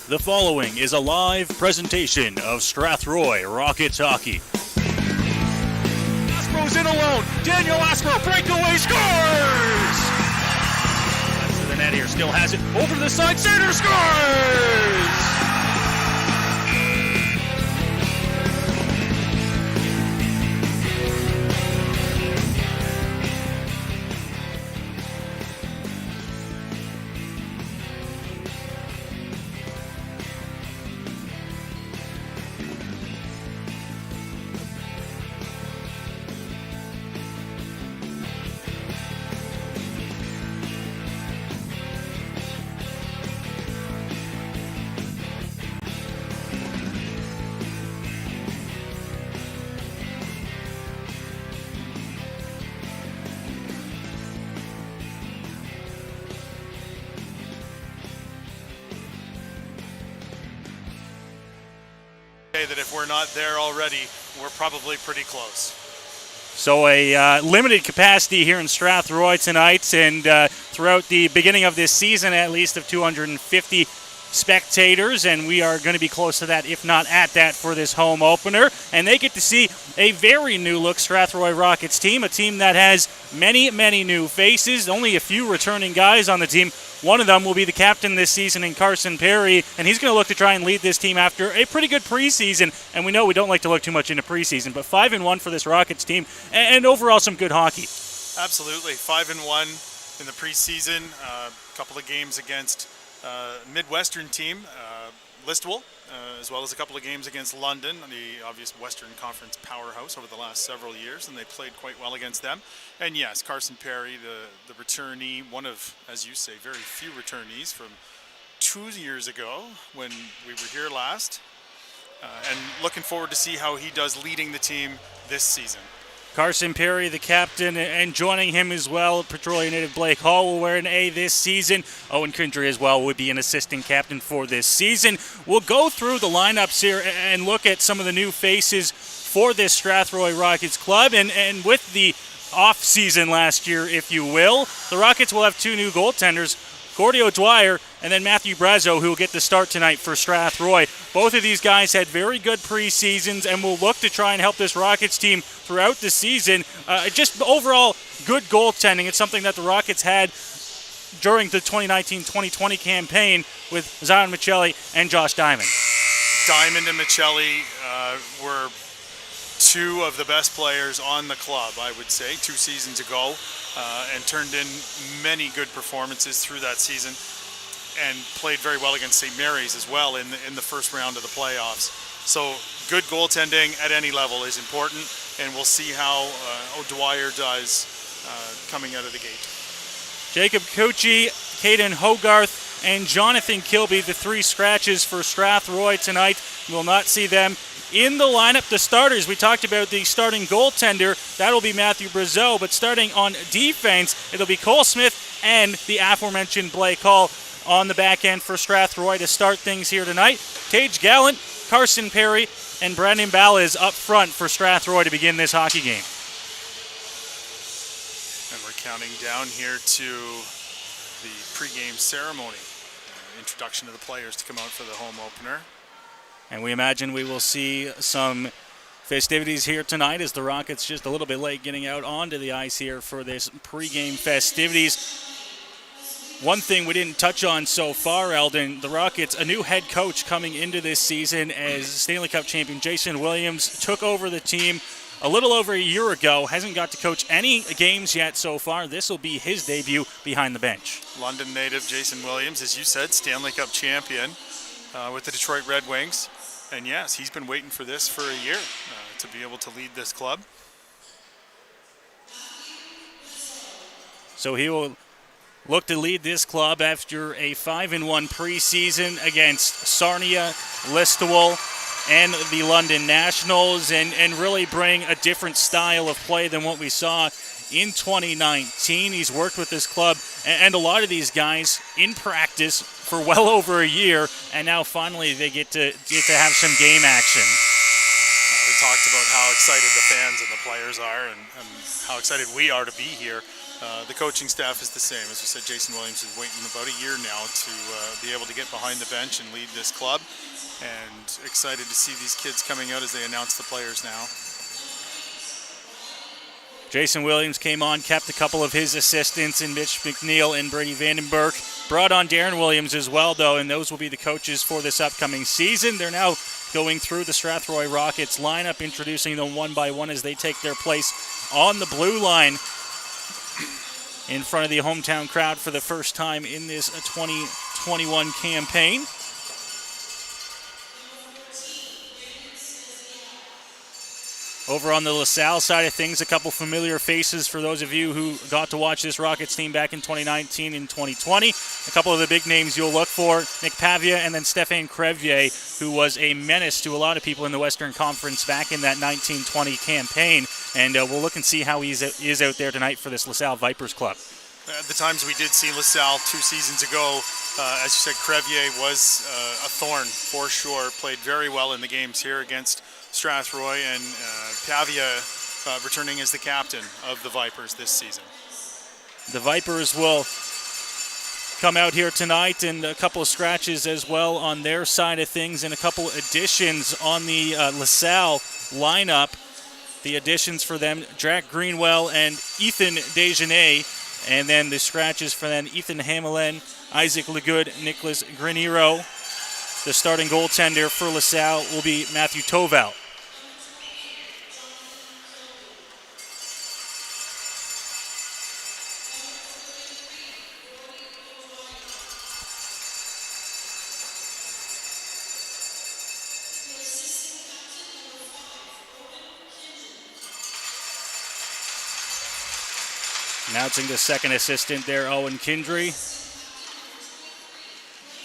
The following is a live presentation of Strathroy Rockets hockey. Aspro's in alone. Daniel Aspro, breakaway, scores! That's to the net here, still has it. Over to the side, center, scores! That if we're not there already, we're probably pretty close. So a limited capacity here in Strathroy tonight, and throughout the beginning of this season, at least of 250 spectators, and we are going to be close to that, if not at that, for this home opener. And they get to see a very new-look Strathroy Rockets team, a team that has many, many new faces, only a few returning guys on the team. One of them will be the captain this season in Carson Perry, and he's going to look to try and lead this team after a pretty good preseason. And we know we don't like to look too much into preseason, but 5-1 for this Rockets team, and overall some good hockey. Absolutely, 5-1 in the preseason. A couple of games against Midwestern team, Listowel, as well as a couple of games against London, the obvious Western Conference powerhouse over the last several years, and they played quite well against them. And yes, Carson Perry, the returnee, one of, as you say, very few returnees from 2 years ago when we were here last, and looking forward to see how he does leading the team this season. Carson Perry, the captain, and joining him as well, Petrolia native Blake Hall will wear an A this season. Owen Country as well would be an assistant captain for this season. We'll go through the lineups here and look at some of the new faces for this Strathroy Rockets club. And with the off-season last year, if you will, the Rockets will have two new goaltenders, Gordy O'Dwyer and then Matthew Brazo, who will get the start tonight for Strathroy. Both of these guys had very good preseasons and will look to try and help this Rockets team throughout the season. Just overall good goaltending. It's something that the Rockets had during the 2019-2020 campaign with Zion Michelli and Josh Diamond. Diamond and Michelli were two of the best players on the club, I would say, 2 seasons ago, and turned in many good performances through that season, and played very well against St. Mary's as well in the first round of the playoffs. So good goaltending at any level is important, and we'll see how O'Dwyer does coming out of the gate. Jacob Cucci, Caden Hogarth, and Jonathan Kilby, the 3 scratches for Strathroy tonight. We'll not see them in the lineup. The starters, we talked about the starting goaltender. That'll be Matthew Brazo, but starting on defense, it'll be Cole Smith and the aforementioned Blake Hall on the back end for Strathroy to start things here tonight. Tage Gallant, Carson Perry, and Brandon Ballas up front for Strathroy to begin this hockey game. And we're counting down here to the pregame ceremony. Introduction to the players to come out for the home opener. And we imagine we will see some festivities here tonight as the Rockets just a little bit late getting out onto the ice here for this pregame festivities. One thing we didn't touch on so far, Eldon, the Rockets, a new head coach coming into this season as Stanley Cup champion Jason Williams took over the team a little over a year ago. Hasn't got to coach any games yet so far. This will be his debut behind the bench. London native Jason Williams, as you said, Stanley Cup champion with the Detroit Red Wings. And yes, he's been waiting for this for a year to be able to lead this club. So he will look to lead this club after a 5-1 preseason against Sarnia, Listowel, and the London Nationals, and really bring a different style of play than what we saw in 2019. He's worked with this club and a lot of these guys in practice for well over a year, and now finally they get to have some game action. talked about how excited the fans and the players are, and how excited we are to be here. The coaching staff is the same. As we said, Jason Williams is waiting about a year now to be able to get behind the bench and lead this club, and excited to see these kids coming out as they announce the players now. Jason Williams came on, kept a couple of his assistants in Mitch McNeil and Brady Vandenberg. Brought on Darren Williams as well, though, and those will be the coaches for this upcoming season. They're now going through the Strathroy Rockets lineup, introducing them one by one as they take their place on the blue line in front of the hometown crowd for the first time in this 2021 campaign. Over on the Lasalle side of things, a couple familiar faces for those of you who got to watch this Rockets team back in 2019 and 2020. A couple of the big names you'll look for, Nick Pavia and then Stéphane Crevier, who was a menace to a lot of people in the Western Conference back in that 1920 campaign. And we'll look and see how he is out there tonight for this Lasalle Vipers club. The times we did see Lasalle 2 seasons ago, as you said, Crevier was a thorn for sure. Played very well in the games here against Strathroy, and Pavia returning as the captain of the Vipers this season. The Vipers will come out here tonight, and a couple of scratches as well on their side of things, and a couple additions on the LaSalle lineup. The additions for them, Jack Greenwell and Ethan Desjardins, and then the scratches for them, Ethan Hamelin, Isaac Legood, Nicholas Granero. The starting goaltender for LaSalle will be Matthew Toval. Announcing the second assistant there, Owen Kindry.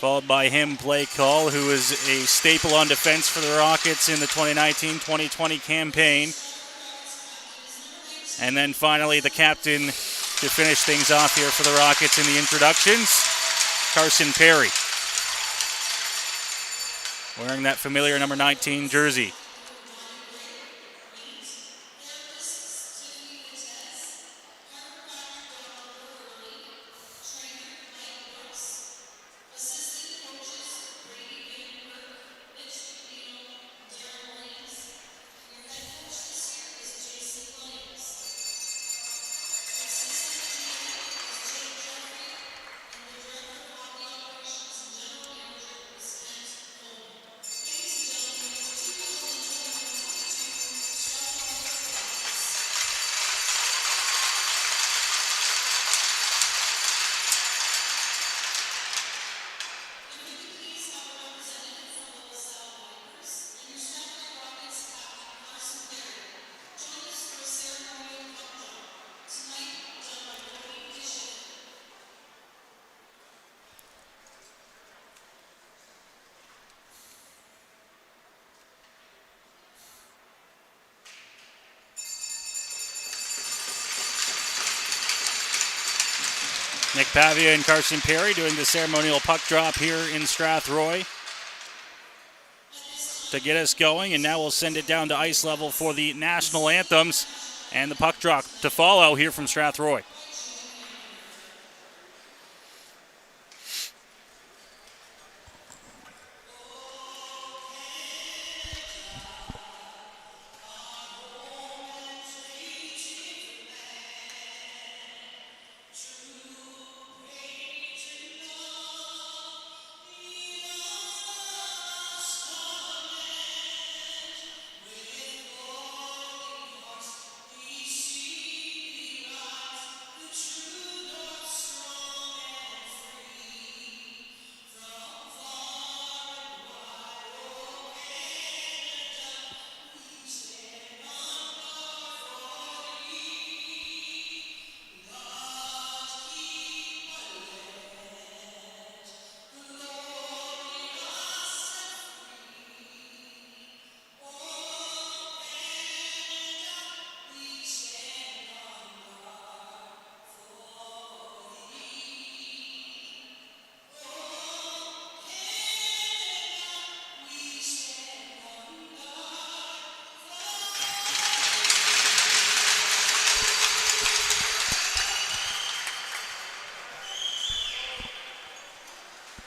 Followed by him, Blake Hull, who is a staple on defense for the Rockets in the 2019-2020 campaign. And then finally, the captain to finish things off here for the Rockets in the introductions, Carson Perry, wearing that familiar number 19 jersey. Nick Pavia and Carson Perry doing the ceremonial puck drop here in Strathroy to get us going. And now we'll send it down to ice level for the national anthems and the puck drop to follow here from Strathroy.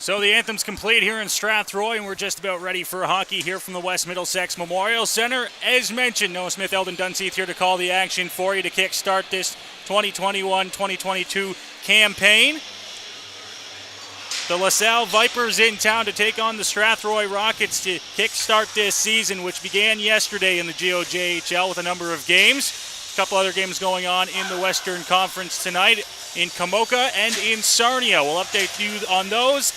So the anthem's complete here in Strathroy, and we're just about ready for hockey here from the West Middlesex Memorial Center. As mentioned, Noah Smith, Eldon Dunseith here to call the action for you to kickstart this 2021-2022 campaign. The Lasalle Vipers in town to take on the Strathroy Rockets to kickstart this season, which began yesterday in the GOJHL with a number of games. A couple other games going on in the Western Conference tonight in Kamoka and in Sarnia. We'll update you on those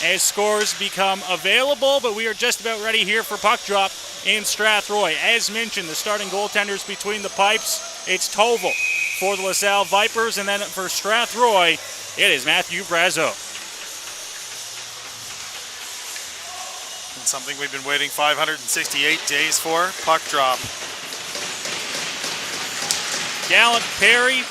as scores become available, but we are just about ready here for puck drop in Strathroy. As mentioned, the starting goaltenders between the pipes, it's Toval for the Lasalle Vipers, and then for Strathroy, it is Matthew Brazo. And something we've been waiting 568 days for, puck drop. Gallant, Perry,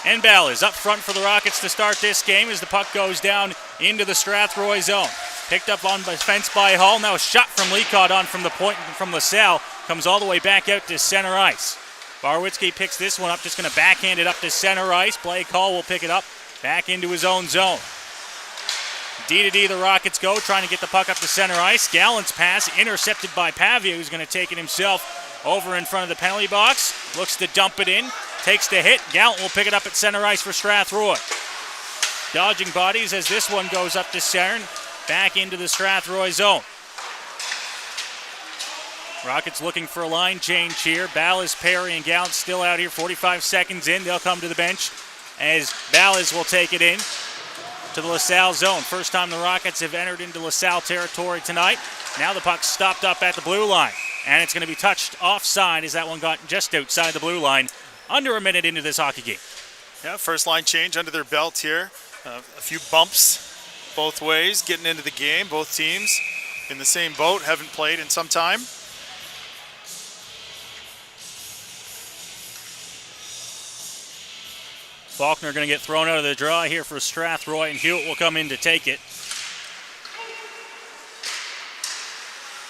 and Bell is up front for the Rockets to start this game as the puck goes down into the Strathroy zone. Picked up on defense by Hall. Now a shot from Lee caught on from the point from LaSalle. Comes all the way back out to center ice. Barwitzki picks this one up, just going to backhand it up to center ice. Blake Hall will pick it up back into his own zone. D-to-D the Rockets go, trying to get the puck up to center ice. Gallant's pass intercepted by Pavia, who's going to take it himself over in front of the penalty box. Looks to dump it in. Takes the hit. Gallant will pick it up at center ice for Strathroy. Dodging bodies as this one goes up to center. Back into the Strathroy zone. Rockets looking for a line change here. Ballas, Perry, and Gallant still out here. 45 seconds in. They'll come to the bench as Ballas will take it in to the LaSalle zone. First time the Rockets have entered into LaSalle territory tonight. Now the puck's stopped up at the blue line. And it's going to be touched offside as that one got just outside the blue line. Under a minute into this hockey game. Yeah, first line change under their belt here. A few bumps both ways, getting into the game. Both teams in the same boat, haven't played in some time. Faulkner going to get thrown out of the draw here for Strathroy, and Hewitt will come in to take it.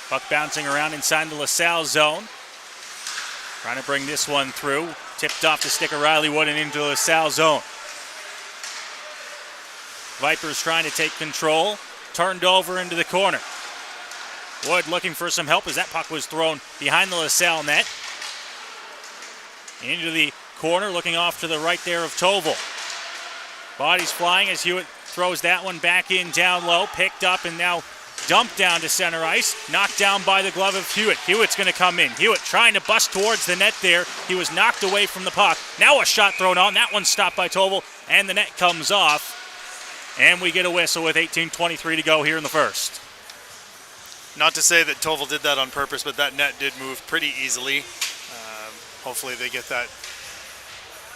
Puck bouncing around inside the LaSalle zone. Trying to bring this one through. Tipped off the stick of Riley Wood and into the LaSalle zone. Vipers trying to take control. Turned over into the corner. Wood looking for some help as that puck was thrown behind the LaSalle net. Into the corner, looking off to the right there of Toval. Bodies flying as Hewitt throws that one back in down low. Picked up and now dumped down to center ice. Knocked down by the glove of Hewitt. Hewitt's going to come in. Hewitt trying to bust towards the net there. He was knocked away from the puck. Now a shot thrown on. That one's stopped by Toval, and the net comes off. And we get a whistle with 18:23 to go here in the first. Not to say that Toval did that on purpose, but that net did move pretty easily. Hopefully they get that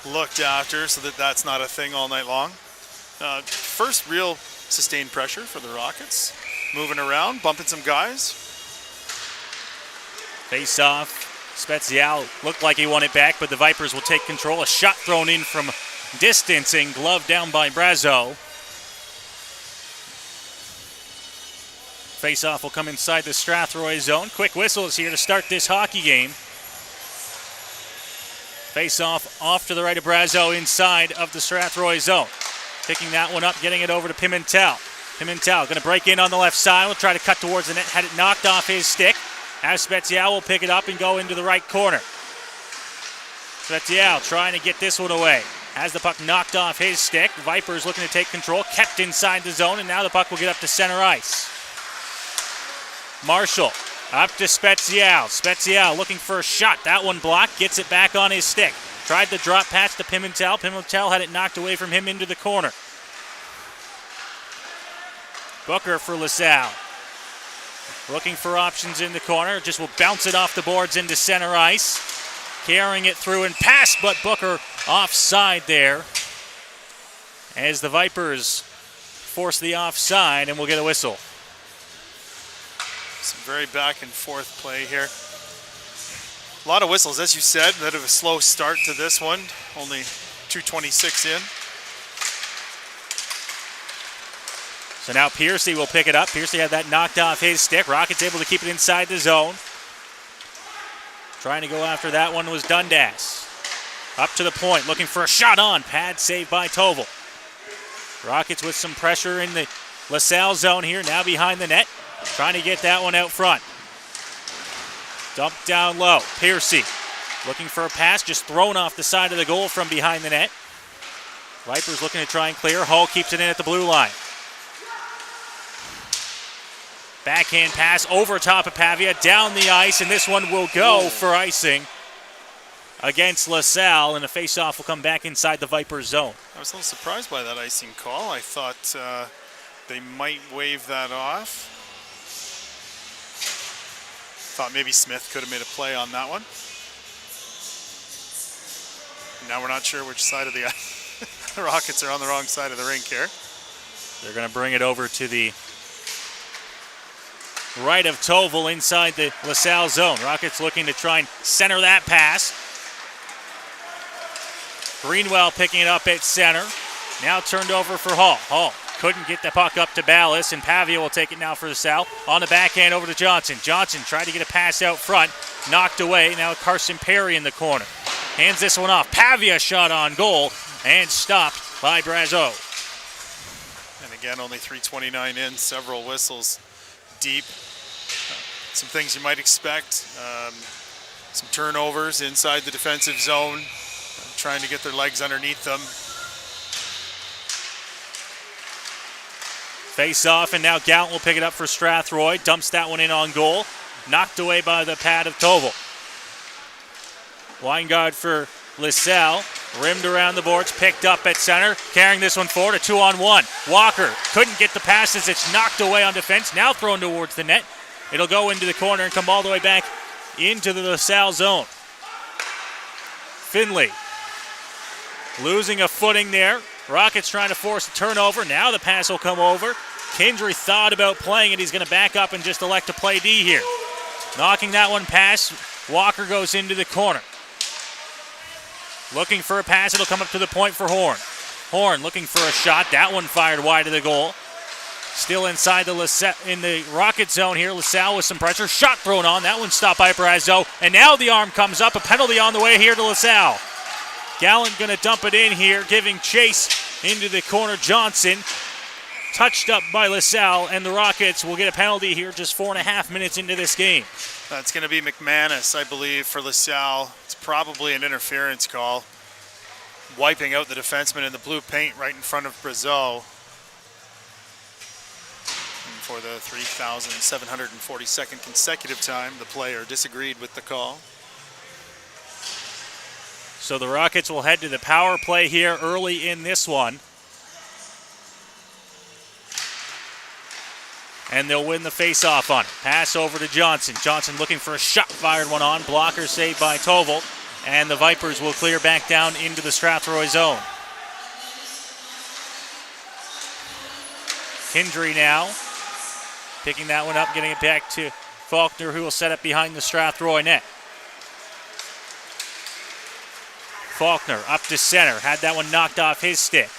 looked after so that that's not a thing all night long. First real sustained pressure for the Rockets. Moving around, bumping some guys. Face off. Spezial looked like he won it back, but the Vipers will take control. A shot thrown in from distancing, glove down by Brazo. Face off will come inside the Strathroy zone. Quick whistle is here to start this hockey game. Face off to the right of Brazo inside of the Strathroy zone. Picking that one up, getting it over to Pimentel. Pimentel going to break in on the left side. Will try to cut towards the net. Had it knocked off his stick. As Spezial will pick it up and go into the right corner. Spezial trying to get this one away. Has the puck knocked off his stick. Vipers looking to take control. Kept inside the zone, and now the puck will get up to center ice. Marshall up to Spezial. Spezial looking for a shot. That one blocked. Gets it back on his stick. Tried the drop pass to Pimentel. Pimentel had it knocked away from him into the corner. Booker for LaSalle. Looking for options in the corner. Just will bounce it off the boards into center ice. Carrying it through and pass, but Booker offside there. As the Vipers force the offside, and we'll get a whistle. Some very back and forth play here. A lot of whistles, as you said. A bit of a slow start to this one. Only 2:26 in. So now Piercy will pick it up. Piercy had that knocked off his stick. Rockets able to keep it inside the zone. Trying to go after that one was Dundas. Up to the point, looking for a shot on. Pad saved by Toval. Rockets with some pressure in the LaSalle zone here, now behind the net. Trying to get that one out front. Dumped down low. Piercy looking for a pass, just thrown off the side of the goal from behind the net. Vipers looking to try and clear. Hall keeps it in at the blue line. Backhand pass over top of Pavia, down the ice, and this one will go for icing against LaSalle, and the face-off will come back inside the Vipers zone. I was a little surprised by that icing call. I thought they might wave that off. Thought maybe Smith could have made a play on that one. Now we're not sure which side of the ice. The Rockets are on the wrong side of the rink here. They're going to bring it over to the right of Toval inside the LaSalle zone. Rockets looking to try and center that pass. Greenwell picking it up at center. Now turned over for Hall. Hall couldn't get the puck up to Ballas, and Pavia will take it now for LaSalle. On the backhand over to Johnson. Johnson tried to get a pass out front. Knocked away. Now Carson Perry in the corner. Hands this one off. Pavia shot on goal and stopped by Brazeau. And again, only 3:29 in, several whistles deep. Some things you might expect. Some turnovers inside the defensive zone. Trying to get their legs underneath them. Face off, and now Gallant will pick it up for Strathroy. Dumps that one in on goal. Knocked away by the pad of Toval. Weingard for LaSalle. Rimmed around the boards, picked up at center. Carrying this one forward, a 2-on-1. Walker couldn't get the passes. It's knocked away on defense. Now thrown towards the net. It'll go into the corner and come all the way back into the LaSalle zone. Finley losing a footing there. Rockets trying to force a turnover. Now the pass will come over. Kindry thought about playing it. He's going to back up and just elect to play D here. Knocking that one past. Walker goes into the corner. Looking for a pass. It'll come up to the point for Horn. Horn looking for a shot. That one fired wide of the goal. Still inside the Rocket zone here. LaSalle with some pressure. Shot thrown on. That one stopped by Brazeau. And now the arm comes up. A penalty on the way here to LaSalle. Gallant going to dump it in here, giving chase into the corner. Johnson touched up by LaSalle, and the Rockets will get a penalty here just 4.5 minutes into this game. That's going to be McManus, I believe, for LaSalle. It's probably an interference call. Wiping out the defenseman in the blue paint right in front of Brazeau. And for the 3,742nd consecutive time, the player disagreed with the call. So the Rockets will head to the power play here early in this one. And they'll win the face-off on it. Pass over to Johnson. Johnson looking for a shot, fired one on. Blocker saved by Toval. And the Vipers will clear back down into the Strathroy zone. Kindry now picking that one up, getting it back to Faulkner, who will set up behind the Strathroy net. Faulkner up to center. Had that one knocked off his stick.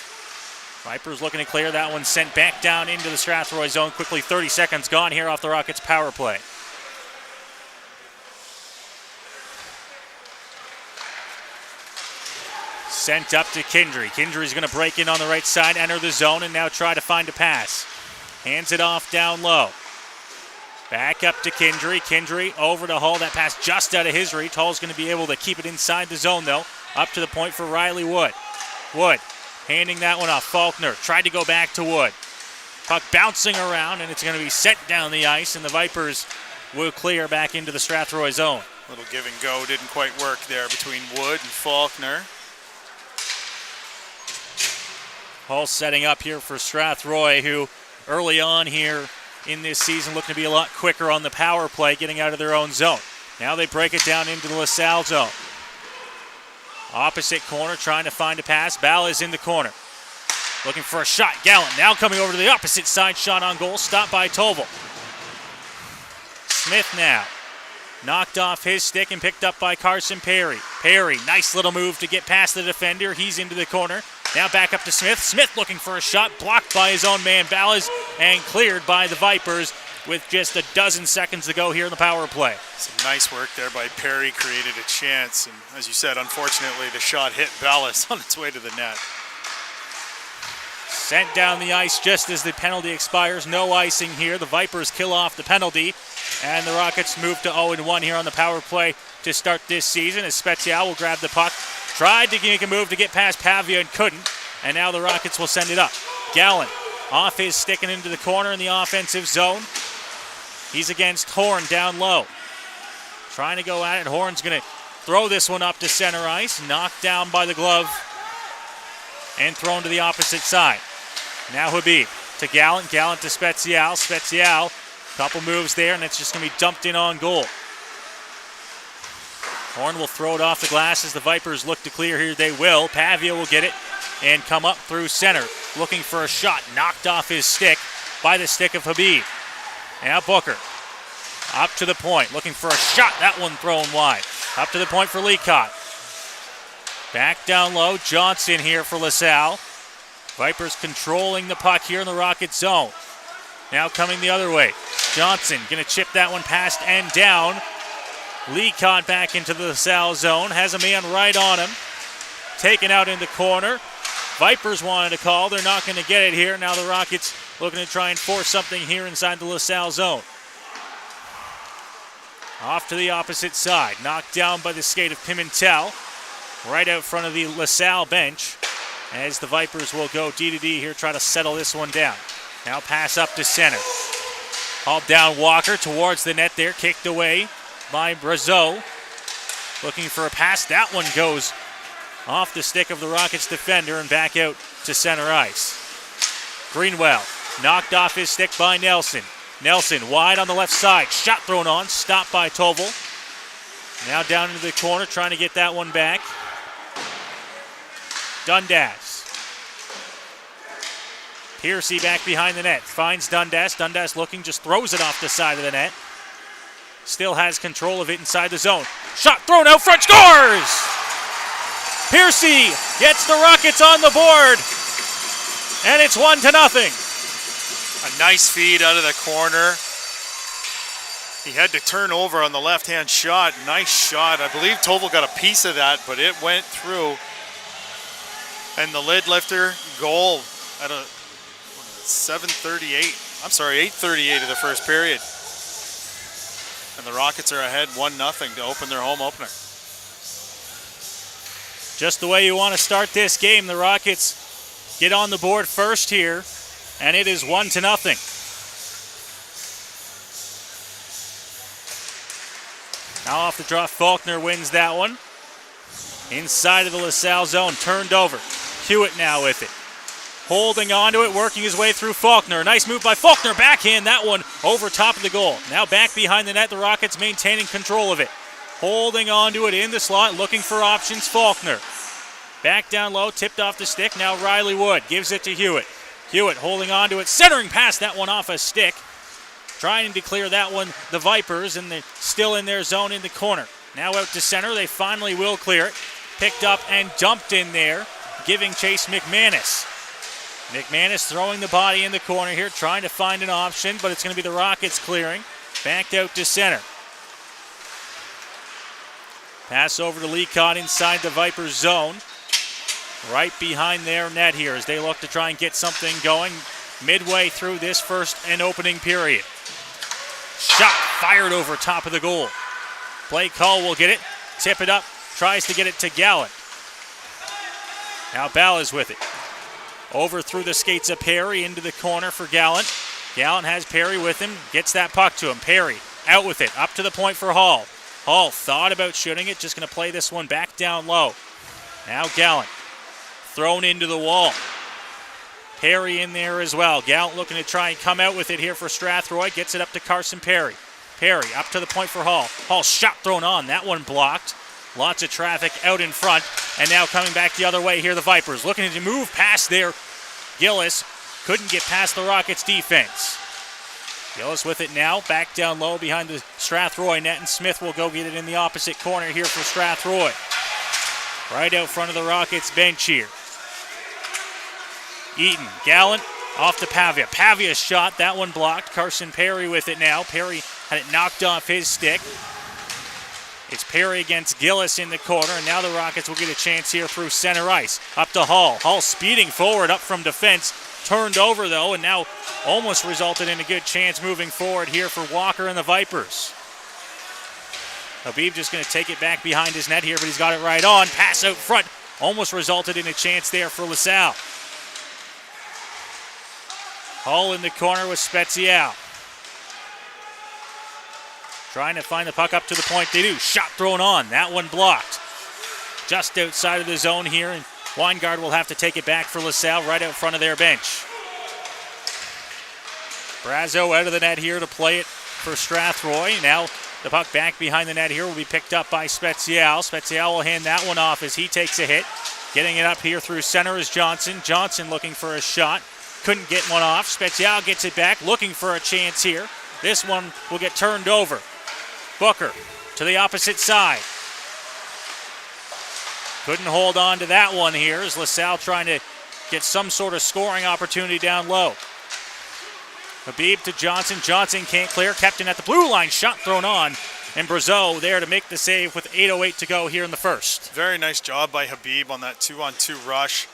Vipers looking to clear that one, sent back down into the Strathroy zone. Quickly 30 seconds gone here off the Rockets' power play. Sent up to Kindry. Kindry's going to break in on the right side, enter the zone, and now try to find a pass. Hands it off down low. Back up to Kindry. Kindry over to Hull. That pass just out of his reach. Hull's going to be able to keep it inside the zone, though. Up to the point for Riley Wood. Wood handing that one off. Faulkner tried to go back to Wood. Puck bouncing around, and it's going to be set down the ice, and the Vipers will clear back into the Strathroy zone. Little give and go didn't quite work there between Wood and Faulkner. Hull setting up here for Strathroy, who early on here in this season looking to be a lot quicker on the power play, getting out of their own zone. Now they break it down into the LaSalle zone. Opposite corner, trying to find a pass. Ballas in the corner. Looking for a shot. Gallant now coming over to the opposite side. Shot on goal. Stopped by Toval. Smith now. Knocked off his stick and picked up by Carson Perry. Perry, nice little move to get past the defender. He's into the corner. Now back up to Smith. Smith looking for a shot. Blocked by his own man, Ballas, and cleared by the Vipers with just a dozen seconds to go here in the power play. Some nice work there by Perry, created a chance. And as you said, unfortunately, the shot hit Ballas on its way to the net. Sent down the ice just as the penalty expires. No icing here. The Vipers kill off the penalty. And the Rockets move to 0-1 here on the power play to start this season as Spezial will grab the puck. Tried to make a move to get past Pavia and couldn't. And now the Rockets will send it up. Gallant off his stick and into the corner in the offensive zone. He's against Horn down low. Trying to go at it. Horn's going to throw this one up to center ice. Knocked down by the glove. And thrown to the opposite side. Now Habib to Gallant. Gallant to Spezial. Spezial, couple moves there, and it's just going to be dumped in on goal. Horn will throw it off the glass as the Vipers look to clear here. They will. Pavia will get it and come up through center. Looking for a shot. Knocked off his stick by the stick of Habib. Now Booker. Up to the point. Looking for a shot. That one thrown wide. Up to the point for Leacock. Back down low. Johnson here for LaSalle. Vipers controlling the puck here in the Rocket zone. Now coming the other way. Johnson going to chip that one past and down. Leacock back into the LaSalle zone. Has a man right on him. Taken out in the corner. Vipers wanted a call. They're not going to get it here. Now the Rockets looking to try and force something here inside the LaSalle zone. Off to the opposite side. Knocked down by the skate of Pimentel. Right out front of the LaSalle bench. As the Vipers will go D-to-D here, try to settle this one down. Now pass up to center. Hauled down Walker towards the net there. Kicked away by Brazeau. Looking for a pass. That one goes off the stick of the Rockets defender and back out to center ice. Greenwell knocked off his stick by Nelson. Nelson wide on the left side. Shot thrown on. Stopped by Tovel. Now down into the corner trying to get that one back. Dundas. Piercy back behind the net. Finds Dundas. Dundas looking, just throws it off the side of the net. Still has control of it inside the zone. Shot thrown out front. Scores! Piercy gets the Rockets on the board. And it's 1-0. A nice feed out of the corner. He had to turn over on the left-hand shot. Nice shot. I believe Tovel got a piece of that, but it went through. And the lid lifter goal at a 8:38 of the first period. And the Rockets are ahead 1-0 to open their home opener. Just the way you want to start this game. The Rockets get on the board first here, and it is 1-0. Now off the draw, Faulkner wins that one. Inside of the LaSalle zone, turned over. Hewitt now with it. Holding on to it, working his way through Faulkner. Nice move by Faulkner. Backhand that one over top of the goal. Now back behind the net, the Rockets maintaining control of it. Holding on to it in the slot, looking for options, Faulkner. Back down low, tipped off the stick. Now Riley Wood gives it to Hewitt. Hewitt holding on to it, centering past that one off a stick. Trying to clear that one, the Vipers, and they're still in their zone in the corner. Now out to center, they finally will clear it. Picked up and dumped in there, giving chase McManus. McManus throwing the body in the corner here, trying to find an option, but it's going to be the Rockets clearing. Backed out to center. Pass over to Leacock inside the Vipers zone. Right behind their net here as they look to try and get something going midway through this first and opening period. Shot fired over top of the goal. Blake Hull will get it, tip it up, tries to get it to Gallant. Now Ball is with it. Over through the skates of Perry into the corner for Gallant. Gallant has Perry with him, gets that puck to him. Perry out with it, up to the point for Hall. Hall thought about shooting it, just going to play this one back down low. Now Gallant, thrown into the wall. Perry in there as well. Gallant looking to try and come out with it here for Strathroy. Gets it up to Carson Perry. Perry up to the point for Hall. Hall shot thrown on, that one blocked. Lots of traffic out in front. And now coming back the other way here, the Vipers looking to move past there. Gillis couldn't get past the Rockets defense. Gillis with it now, back down low behind the Strathroy net, and Smith will go get it in the opposite corner here for Strathroy. Right out front of the Rockets bench here. Eaton, Gallant, off to Pavia. Pavia shot, that one blocked. Carson Perry with it now. Perry had it knocked off his stick. It's Perry against Gillis in the corner, and now the Rockets will get a chance here through center ice. Up to Hall. Hall speeding forward up from defense. Turned over, though, and now almost resulted in a good chance moving forward here for Walker and the Vipers. Habib just going to take it back behind his net here, but he's got it right on. Pass out front. Almost resulted in a chance there for Lasalle. Hall in the corner with Spezial. Trying to find the puck up to the point. They do. Shot thrown on. That one blocked. Just outside of the zone here, and Weingard will have to take it back for LaSalle right out front of their bench. Brazo out of the net here to play it for Strathroy. Now the puck back behind the net here will be picked up by Spezial. Spezial will hand that one off as he takes a hit. Getting it up here through center is Johnson. Johnson looking for a shot. Couldn't get one off. Spezial gets it back, looking for a chance here. This one will get turned over. Booker to the opposite side. Couldn't hold on to that one here as LaSalle trying to get some sort of scoring opportunity down low. Habib to Johnson. Johnson can't clear. Kept in at the blue line. Shot thrown on. And Brazeau there to make the save with 8:08 to go here in the first. Very nice job by Habib on that 2-on-2 rush.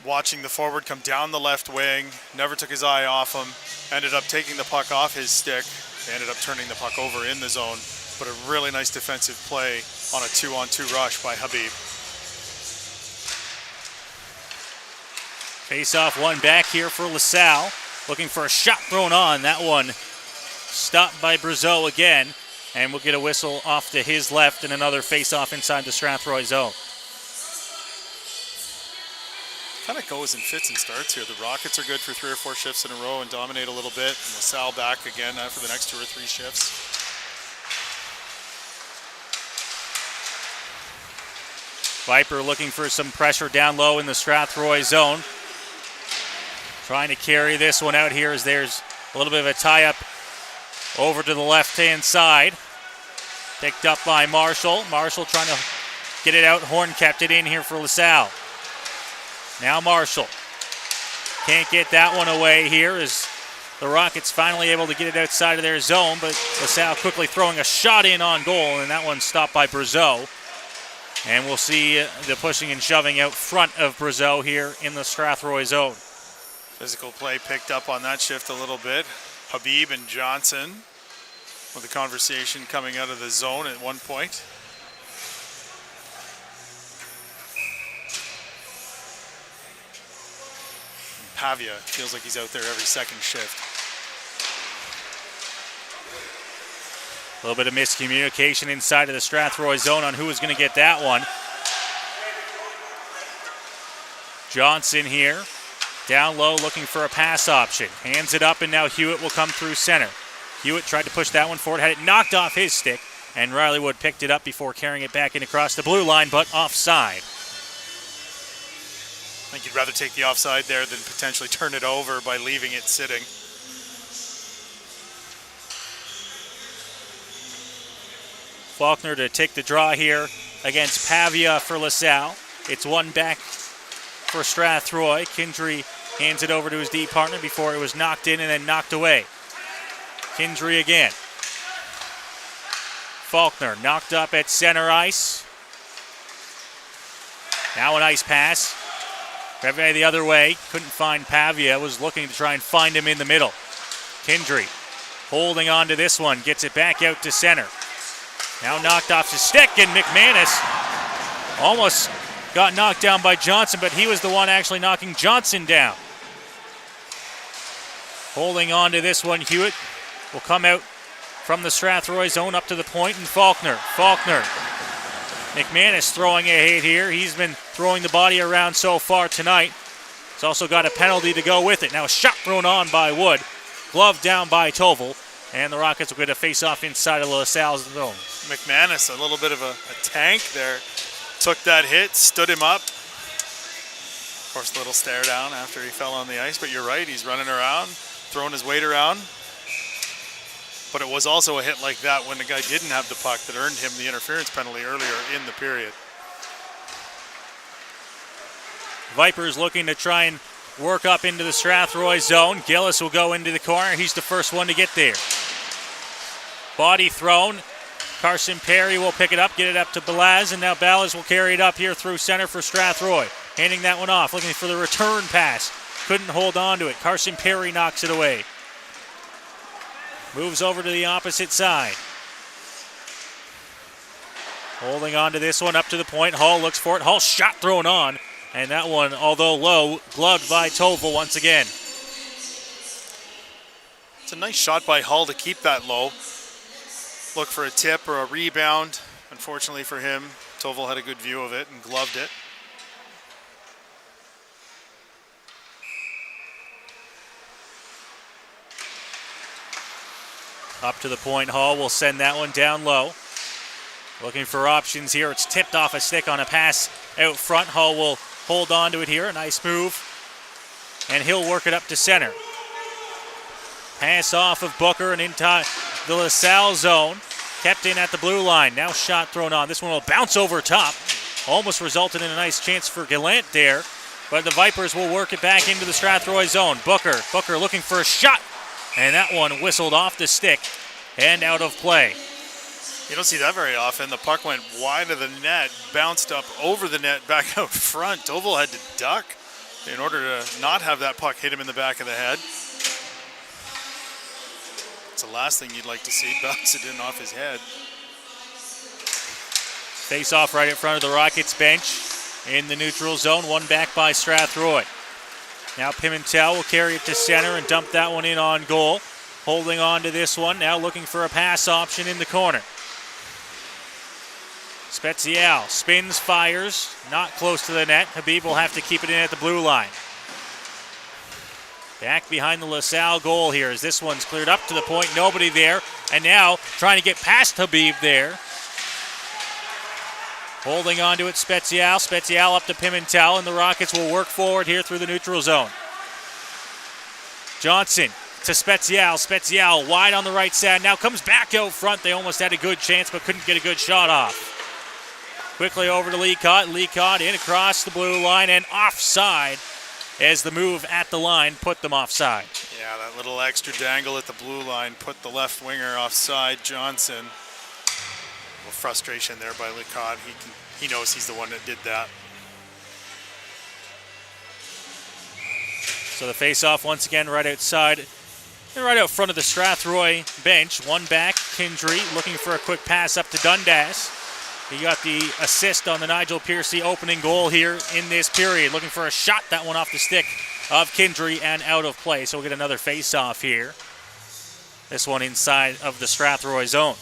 Watching the forward come down the left wing. Never took his eye off him. Ended up taking the puck off his stick. Ended up turning the puck over in the zone. But a really nice defensive play on a 2-on-2 rush by Habib. Face-off one back here for LaSalle. Looking for a shot thrown on. That one stopped by Brazeau again. And we'll get a whistle off to his left and another face-off inside the Strathroy zone. Kind of goes in fits and starts here. The Rockets are good for 3 or 4 shifts in a row and dominate a little bit. And LaSalle back again for the next 2 or 3 shifts. Viper looking for some pressure down low in the Strathroy zone. Trying to carry this one out here as there's a little bit of a tie-up over to the left-hand side. Picked up by Marshall. Marshall trying to get it out. Horn kept it in here for LaSalle. Now Marshall. Can't get that one away here as the Rockets finally able to get it outside of their zone, but LaSalle quickly throwing a shot in on goal, and that one stopped by Brazeau. And we'll see the pushing and shoving out front of Brazeau here in the Strathroy zone. Physical play picked up on that shift a little bit. Habib and Johnson with a conversation coming out of the zone at one point. Pavia feels like he's out there every second shift. A little bit of miscommunication inside of the Strathroy zone on who was going to get that one. Johnson here, down low looking for a pass option. Hands it up and now Hewitt will come through center. Hewitt tried to push that one forward, had it knocked off his stick, and Riley Wood picked it up before carrying it back in across the blue line, but offside. I think you'd rather take the offside there than potentially turn it over by leaving it sitting. Faulkner to take the draw here against Pavia for LaSalle. It's one back for Strathroy. Kindry hands it over to his D partner before it was knocked in and then knocked away. Kindry again. Faulkner knocked up at center ice. Now an ice pass. Reve the other way. Couldn't find Pavia. Was looking to try and find him in the middle. Kindry holding on to this one. Gets it back out to center. Now knocked off his stick, and McManus almost got knocked down by Johnson, but he was the one actually knocking Johnson down. Holding on to this one, Hewitt will come out from the Strathroy zone up to the point, and Faulkner. McManus throwing a hit here. He's been throwing the body around so far tonight. He's also got a penalty to go with it. Now a shot thrown on by Wood. Glove down by Toval. And the Rockets will get a face-off inside of LaSalle's zone. McManus, a little bit of a tank there. Took that hit, stood him up. Of course, a little stare down after he fell on the ice, but you're right, he's running around, throwing his weight around. But it was also a hit like that when the guy didn't have the puck that earned him the interference penalty earlier in the period. Vipers looking to try and work up into the Strathroy zone. Gillis will go into the corner. He's the first one to get there. Body thrown. Carson Perry will pick it up, get it up to Balaz, and now Balaz will carry it up here through center for Strathroy. Handing that one off, looking for the return pass. Couldn't hold on to it. Carson Perry knocks it away. Moves over to the opposite side. Holding on to this one up to the point. Hall looks for it. Hall shot thrown on. And that one, although low, gloved by Tovel once again. It's a nice shot by Hull to keep that low. Look for a tip or a rebound. Unfortunately for him, Tovel had a good view of it and gloved it. Up to the point, Hall will send that one down low. Looking for options here. It's tipped off a stick on a pass out front. Hall will hold on to it here. A nice move. And he'll work it up to center. Pass off of Booker and into the LaSalle zone. Kept in at the blue line. Now shot thrown on. This one will bounce over top. Almost resulted in a nice chance for Gallant there. But the Vipers will work it back into the Strathroy zone. Booker looking for a shot. And that one whistled off the stick and out of play. You don't see that very often. The puck went wide of the net, bounced up over the net, back out front. Tovel had to duck in order to not have that puck hit him in the back of the head. It's the last thing you'd like to see, bounce it in off his head. Face off right in front of the Rockets bench in the neutral zone. One back by Strathroy. Now Pimentel will carry it to center and dump that one in on goal. Holding on to this one, now looking for a pass option in the corner. Spezial spins, fires, not close to the net. Habib will have to keep it in at the blue line. Back behind the LaSalle goal here as this one's cleared up to the point. Nobody there. And now trying to get past Habib there. Holding on to it, Spezial. Spezial up to Pimentel, and the Rockets will work forward here through the neutral zone. Johnson to Spezial. Spezial wide on the right side. Now comes back out front. They almost had a good chance, but couldn't get a good shot off. Quickly over to Lecott. Lecott in across the blue line and offside as the move at the line put them offside. Yeah, that little extra dangle at the blue line put the left winger offside. Johnson. A little frustration there by Lecott. He knows he's the one that did that. So the face-off once again right outside and right out front of the Strathroy bench. One back, Kindry looking for a quick pass up to Dundas. He got the assist on the Nigel Piercy opening goal here in this period. Looking for a shot, that one off the stick of Kindry and out of play. So we'll get another face-off here. This one inside of the Strathroy zone.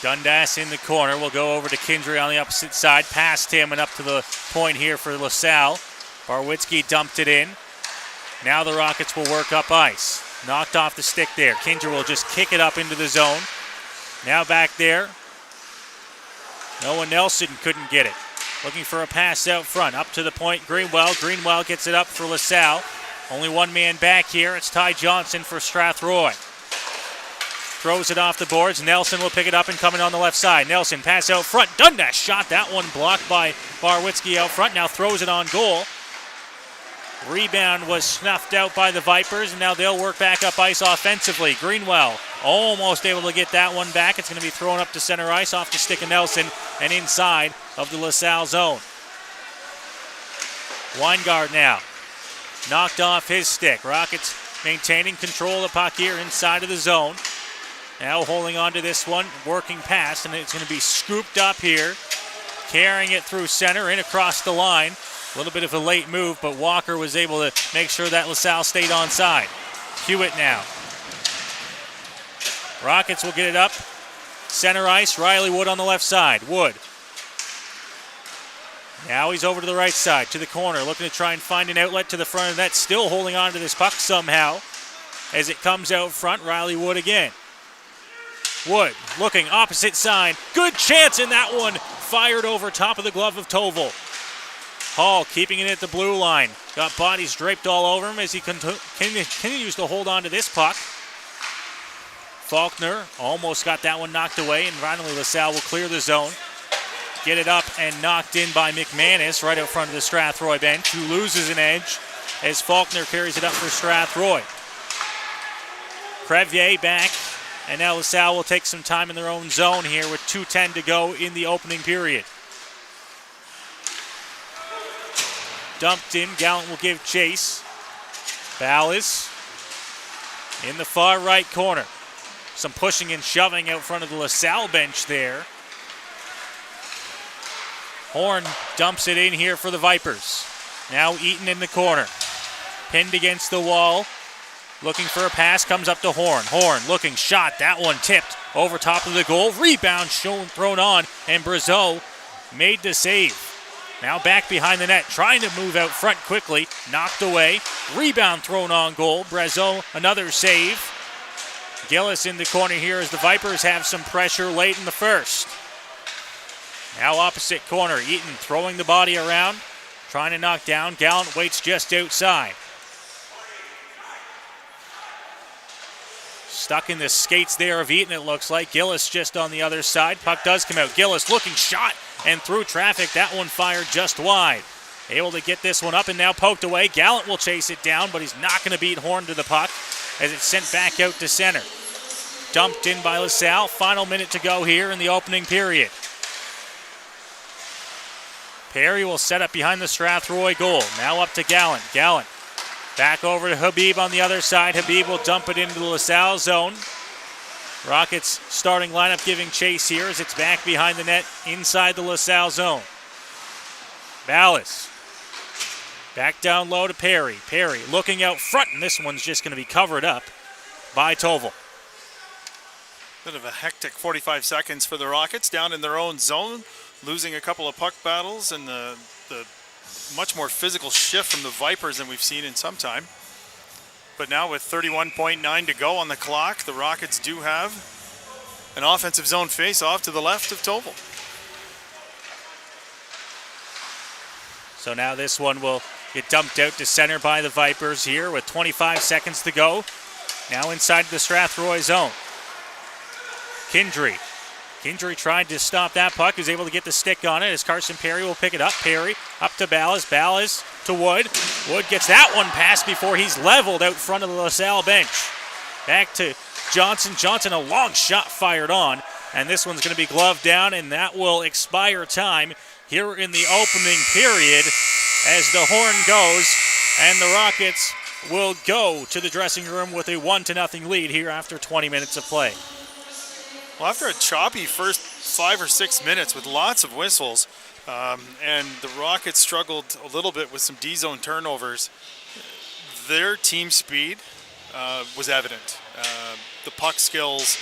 Dundas in the corner will go over to Kindry on the opposite side, past him and up to the point here for LaSalle. Barwitzki dumped it in. Now the Rockets will work up ice. Knocked off the stick there. Kindry will just kick it up into the zone. Now back there. Noah Nelson couldn't get it. Looking for a pass out front. Up to the point, Greenwell. Greenwell gets it up for LaSalle. Only one man back here. It's Ty Johnson for Strathroy. Throws it off the boards. Nelson will pick it up and coming on the left side. Nelson pass out front. Dundas shot that one blocked by Barwitzki out front. Now throws it on goal. Rebound was snuffed out by the Vipers, and now they'll work back up ice offensively. Greenwell almost able to get that one back. It's going to be thrown up to center ice off the stick of Nelson and inside of the LaSalle zone. Weingart now knocked off his stick. Rockets maintaining control of the puck here inside of the zone. Now holding on to this one, working past, and it's going to be scooped up here. Carrying it through center, in across the line. A little bit of a late move, but Walker was able to make sure that LaSalle stayed onside. Hewitt now. Rockets will get it up. Center ice, Riley Wood on the left side. Wood. Now he's over to the right side, to the corner, looking to try and find an outlet to the front of the net. Still holding on to this puck somehow. As it comes out front, Riley Wood again. Wood looking opposite side. Good chance in that one. Fired over top of the glove of Tovel. Hall keeping it at the blue line. Got bodies draped all over him as he continues to hold on to this puck. Faulkner almost got that one knocked away, and finally LaSalle will clear the zone. get it up and knocked in by McManus right out front of the Strathroy bench, who loses an edge as Faulkner carries it up for Strathroy. Crevier back, and now LaSalle will take some time in their own zone here with 2:10 to go in the opening period. Dumped in, Gallant will give chase. Ballas in the far right corner. Some pushing and shoving out front of the LaSalle bench there. Horn dumps it in here for the Vipers. Now Eaton in the corner. Pinned against the wall. Looking for a pass, comes up to Horn. Horn looking, shot, that one tipped over top of the goal. Rebound thrown on, and Brazeau made the save. Now back behind the net, trying to move out front quickly. Knocked away. Rebound thrown on goal. Brazeau, another save. Gillis in the corner here as the Vipers have some pressure late in the first. Now opposite corner, Eaton throwing the body around, trying to knock down. Gallant waits just outside. Stuck in the skates there of Eaton, it looks like. Gillis just on the other side. Puck does come out. Gillis looking, shot, and through traffic. That one fired just wide. Able to get this one up and now poked away. Gallant will chase it down, but he's not going to beat Horn to the puck as it's sent back out to center. Dumped in by LaSalle. Final minute to go here in the opening period. Perry will set up behind the Strathroy goal. Now up to Gallant. Gallant back over to Habib on the other side. Habib will dump it into the LaSalle zone. Rockets starting lineup giving chase here as it's back behind the net inside the LaSalle zone. Ballas back down low to Perry. Perry looking out front, and this one's just going to be covered up by Toval. Bit of a hectic 45 seconds for the Rockets down in their own zone, losing a couple of puck battles and the much more physical shift from the Vipers than we've seen in some time. But now with 31.9 to go on the clock, the Rockets do have an offensive zone face-off to the left of Toval. So now this one will get dumped out to center by the Vipers here with 25 seconds to go. Now inside the Strathroy zone. Kindry tried to stop that puck. He was able to get the stick on it as Carson Perry will pick it up. Perry up to Ballas. Ballas to Wood. Wood gets that one past before he's leveled out front of the LaSalle bench. Back to Johnson. Johnson, a long shot fired on. And this one's going to be gloved down, and that will expire time here in the opening period as the horn goes. And the Rockets will go to the dressing room with a 1-0 lead here after 20 minutes of play. Well, after a choppy first 5 or 6 minutes with lots of whistles, and the Rockets struggled a little bit with some D-zone turnovers, their team speed was evident. The puck skills,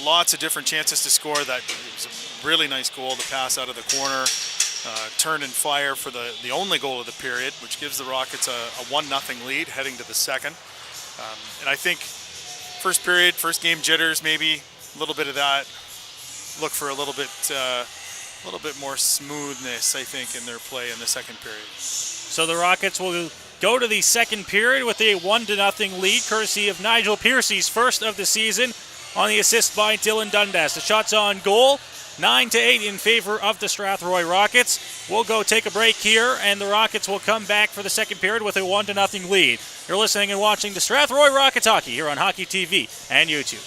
lots of different chances to score. That was a really nice goal to pass out of the corner. Turn and fire for the only goal of the period, which gives the Rockets a 1-0 lead heading to the second. And I think first period, first game jitters, maybe a little bit of that. Look for a little bit more smoothness, I think, in their play in the second period. So the Rockets will go to the second period with a 1-0 lead, courtesy of Nigel Piercy's first of the season on the assist by Dylan Dundas. The shots on goal, 9-8 in favor of the Strathroy Rockets. We'll go take a break here, and the Rockets will come back for the second period with a 1-0 lead. You're listening and watching the Strathroy Rockets hockey here on Hockey TV and YouTube.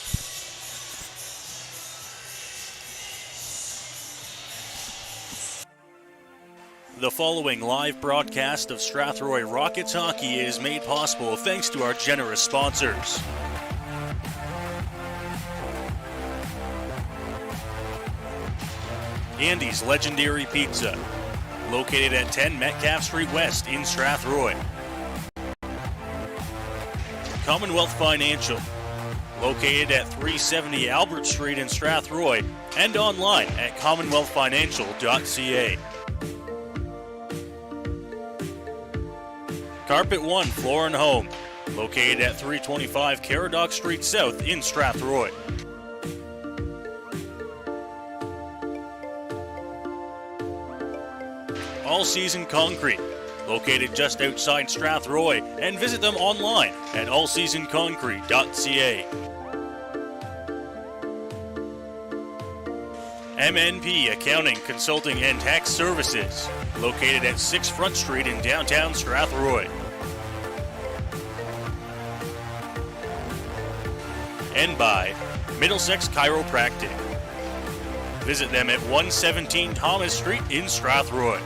The following live broadcast of Strathroy Rockets hockey is made possible thanks to our generous sponsors. Andy's Legendary Pizza, located at 10 Metcalf Street West in Strathroy. Commonwealth Financial, located at 370 Albert Street in Strathroy and online at commonwealthfinancial.ca. Carpet One Floor and Home, located at 325 Caradoc Street South in Strathroy. All Season Concrete, located just outside Strathroy, and visit them online at allseasonconcrete.ca. MNP Accounting, Consulting, and Tax Services, located at 6 Front Street in downtown Strathroy. And by Middlesex Chiropractic. Visit them at 117 Thomas Street in Strathroy.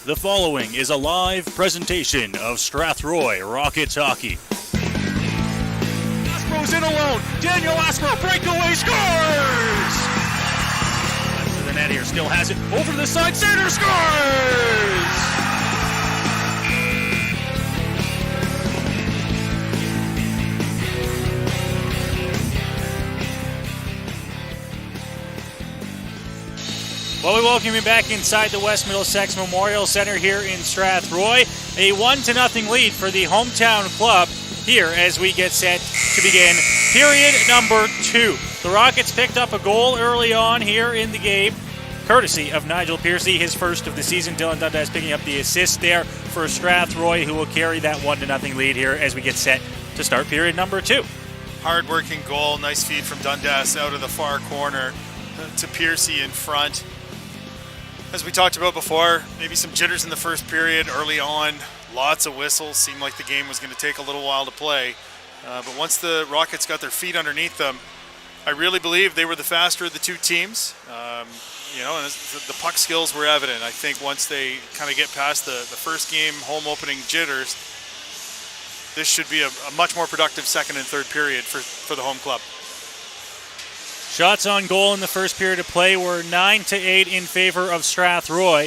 The following is a live presentation of Strathroy Rockets hockey. Aspro's in alone. Daniel Aspro, breakaway, scores! Left to the net here, still has it. Over to the side, center, scores! Well, we welcome you back inside the West Middlesex Memorial Center here in Strathroy. A 1-0 lead for the hometown club here as we get set to begin period number 2. The Rockets picked up a goal early on here in the game, courtesy of Nigel Piercy, his first of the season. Eldon Dunseith picking up the assist there for Strathroy, who will carry that 1-0 lead here as we get set to start period number 2. Hard-working goal, nice feed from Dundas out of the far corner to Piercy in front. As we talked about before, maybe some jitters in the first period early on. Lots of whistles. Seemed like the game was going to take a little while to play. But once the Rockets got their feet underneath them, I really believe they were the faster of the two teams. And the puck skills were evident. I think once they kind of get past the first game home opening jitters, this should be a much more productive second and third period for the home club. Shots on goal in the first period of play were 9-8 in favor of Strathroy.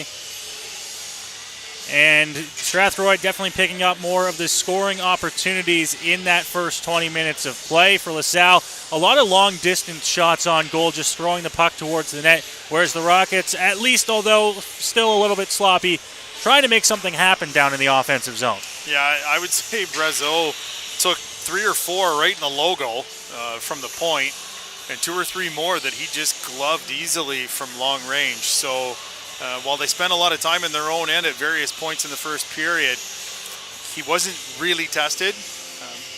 And Strathroy definitely picking up more of the scoring opportunities in that first 20 minutes of play. For Lasalle, a lot of long-distance shots on goal, just throwing the puck towards the net, whereas the Rockets, at least although still a little bit sloppy, trying to make something happen down in the offensive zone. Yeah, I would say Brazeau took 3 or 4 right in the logo from the point, and 2 or 3 more that he just gloved easily from long range. So while they spent a lot of time in their own end at various points in the first period, he wasn't really tested.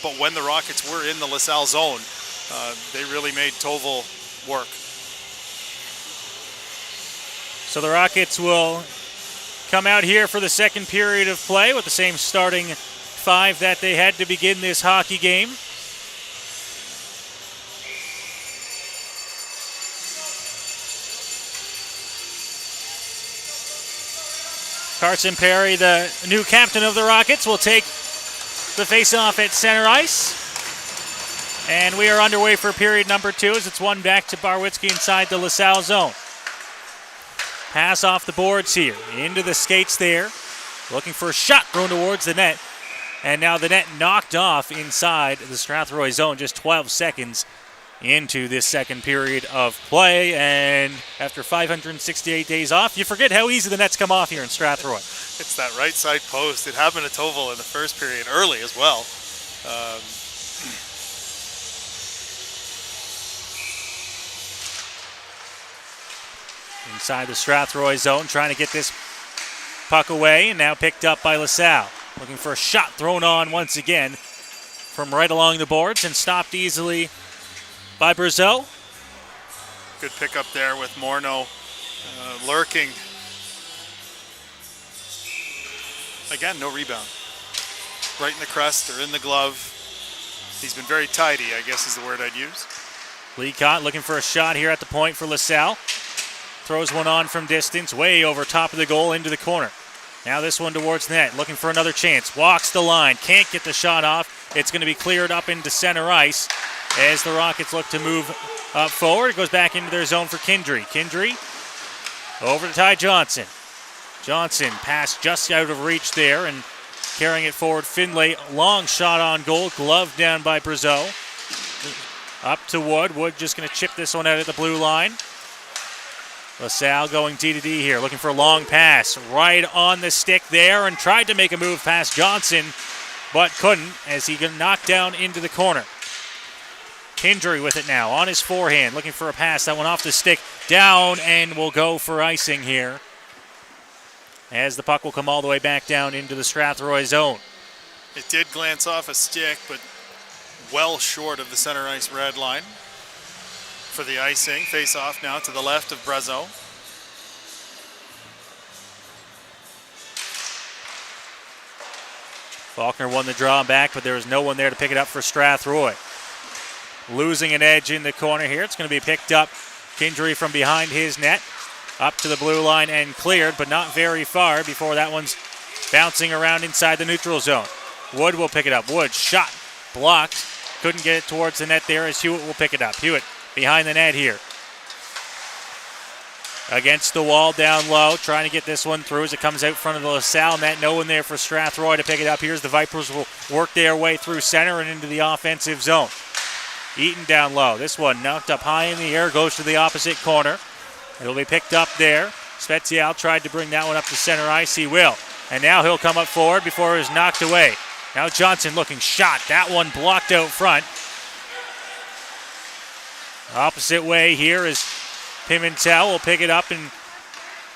But when the Rockets were in the Lasalle zone, they really made Toval work. So the Rockets will come out here for the second period of play with the same starting 5 that they had to begin this hockey game. Carson Perry, the new captain of the Rockets, will take the face-off at center ice. And we are underway for period number 2 as it's won back to Barwitzki inside the LaSalle zone. Pass off the boards here, into the skates there. Looking for a shot thrown towards the net. And now the net knocked off inside the Strathroy zone, just 12 seconds into this second period of play. And after 568 days off, you forget how easy the nets come off here in Strathroy. It's that right side post. It happened to Toval in the first period early as well. Inside the Strathroy zone, trying to get this puck away, and now picked up by Lasalle. Looking for a shot thrown on once again from right along the boards and stopped easily by Brazeau. Good pickup there with Morneau lurking. Again, no rebound. Right in the crest or in the glove. He's been very tidy, I guess is the word I'd use. Leacott looking for a shot here at the point for Lasalle. Throws one on from distance, way over top of the goal into the corner. Now this one towards net, looking for another chance. Walks the line, can't get the shot off. It's going to be cleared up into center ice as the Rockets look to move up forward. It goes back into their zone for Kindry. Kindry over to Ty Johnson. Johnson passed just out of reach there and carrying it forward. Finlay, long shot on goal, gloved down by Brazeau. Up to Wood. Wood just going to chip this one out at the blue line. LaSalle going D-to-D here, looking for a long pass. Right on the stick there and tried to make a move past Johnson, but couldn't as he got knocked down into the corner. Kindry with it now on his forehand, looking for a pass. That one off the stick, down, and will go for icing here as the puck will come all the way back down into the Strathroy zone. It did glance off a stick, but well short of the center ice red line. For the icing, face off now to the left of Brazeau. Faulkner won the draw back, but there was no one there to pick it up for Strathroy. Losing an edge in the corner here. It's going to be picked up. Kindry from behind his net. Up to the blue line and cleared, but not very far before that one's bouncing around inside the neutral zone. Wood will pick it up. Wood shot, blocked. Couldn't get it towards the net there as Hewitt will pick it up. Hewitt behind the net here. Against the wall, down low, trying to get this one through as it comes out front of the LaSalle net. No one there for Strathroy to pick it up. Here's the Vipers will work their way through center and into the offensive zone. Eaton down low. This one knocked up high in the air, goes to the opposite corner. It'll be picked up there. Spezial tried to bring that one up to center ice. He will. And now he'll come up forward before it is knocked away. Now Johnson looking shot. That one blocked out front. Opposite way here is Pimentel will pick it up and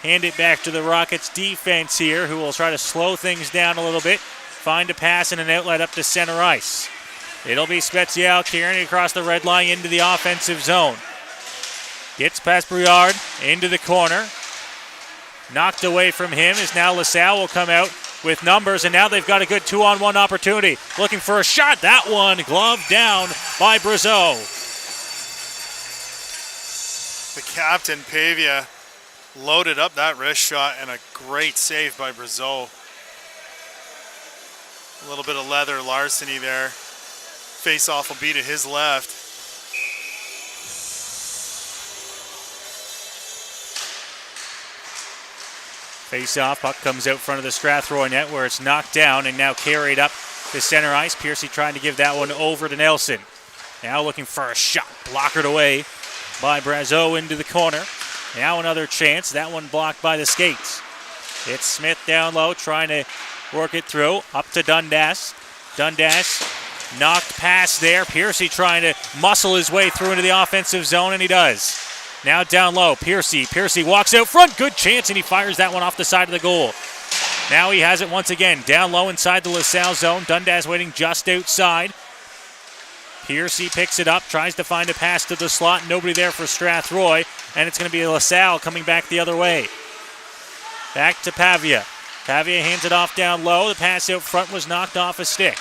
hand it back to the Rockets defense here, who will try to slow things down a little bit. Find a pass and an outlet up to center ice. It'll be Spezial carrying it across the red line into the offensive zone. Gets past Briard into the corner. Knocked away from him as now LaSalle will come out with numbers, and now they've got a good 2-on-1 opportunity. Looking for a shot. That one gloved down by Brazeau. The captain, Pavia, loaded up that wrist shot, and a great save by Brazeau. A little bit of leather larceny there. Face-off will be to his left. Face-off, puck comes out front of the Strathroy net where it's knocked down and now carried up to center ice. Piercy trying to give that one over to Nelson. Now looking for a shot, blockered away by Brazeau into the corner. Now another chance, that one blocked by the skates. It's Smith down low trying to work it through, up to Dundas. Dundas knocked past there. Piercy trying to muscle his way through into the offensive zone, and he does. Now down low, Piercy. Piercy walks out front, good chance, and he fires that one off the side of the goal. Now he has it once again, down low inside the LaSalle zone. Dundas waiting just outside. Piercy picks it up, tries to find a pass to the slot. Nobody there for Strathroy, and it's going to be LaSalle coming back the other way. Back to Pavia. Pavia hands it off down low. The pass out front was knocked off a stick.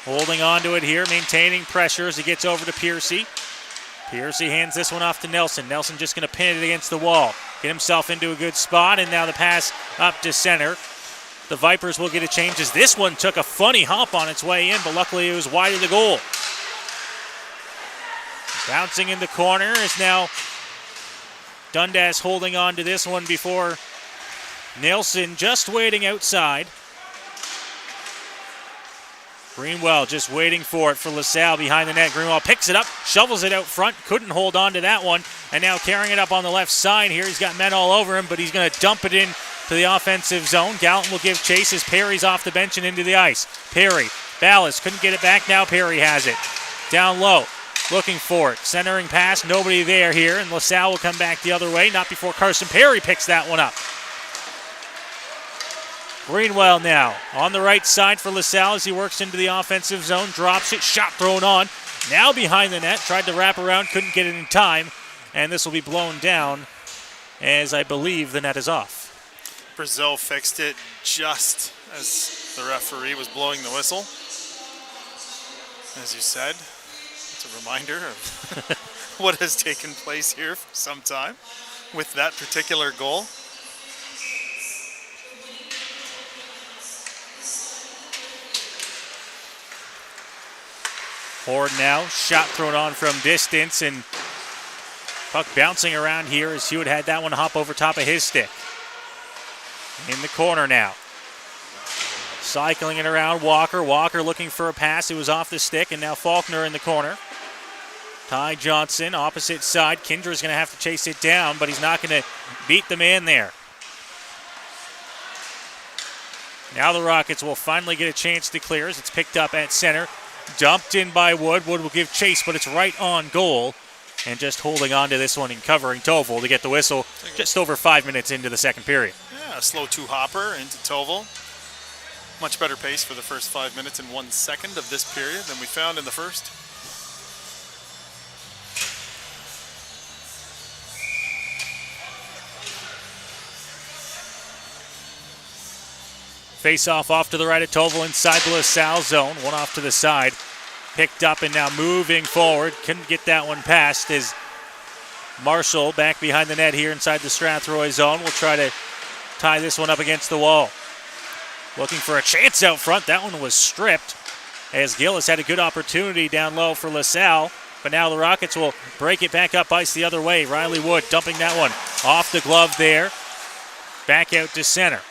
Holding on to it here, maintaining pressure as he gets over to Piercy. Piercy hands this one off to Nelson. Nelson just going to pin it against the wall. Get himself into a good spot, and now the pass up to center. The Vipers will get a change as this one took a funny hop on its way in, but luckily it was wide of the goal. Bouncing in the corner is now Dundas holding on to this one before Nelson just waiting outside. Greenwell just waiting for it for LaSalle behind the net. Greenwell picks it up, shovels it out front, couldn't hold on to that one, and now carrying it up on the left side here. He's got men all over him, but he's going to dump it in to the offensive zone. Gallatin will give chase as Perry's off the bench and into the ice. Perry, Ballas couldn't get it back, now Perry has it. Down low, looking for it. Centering pass, nobody there here, and LaSalle will come back the other way, not before Carson Perry picks that one up. Greenwell now on the right side for LaSalle as he works into the offensive zone, drops it, shot thrown on. Now behind the net, tried to wrap around, couldn't get it in time, and this will be blown down as I believe the net is off. Brazeau fixed it just as the referee was blowing the whistle. As you said, it's a reminder of what has taken place here for some time with that particular goal. Horde now, shot thrown on from distance, and puck bouncing around here as Hewitt had that one hop over top of his stick. In the corner now. Cycling it around, Walker. Walker looking for a pass. It was off the stick, and now Faulkner in the corner. Ty Johnson, opposite side. Kindra's going to have to chase it down, but he's not going to beat the man there. Now the Rockets will finally get a chance to clear as it's picked up at center. Dumped in by Wood. Wood will give chase, but it's right on goal. And just holding on to this one and covering Tovel to get the whistle just over 5 minutes into the second period. Yeah, a slow two-hopper into Tovel. Much better pace for the first 5 minutes and 1 second of this period than we found in the first. Face-off off to the right of Tovel inside the LaSalle zone. One off to the side. Picked up and now moving forward. Couldn't get that one past as Marshall back behind the net here inside the Strathroy zone. Will try to tie this one up against the wall. Looking for a chance out front. That one was stripped as Gillis had a good opportunity down low for LaSalle. But now the Rockets will break it back up ice the other way. Riley Wood dumping that one off the glove there. Back out to center.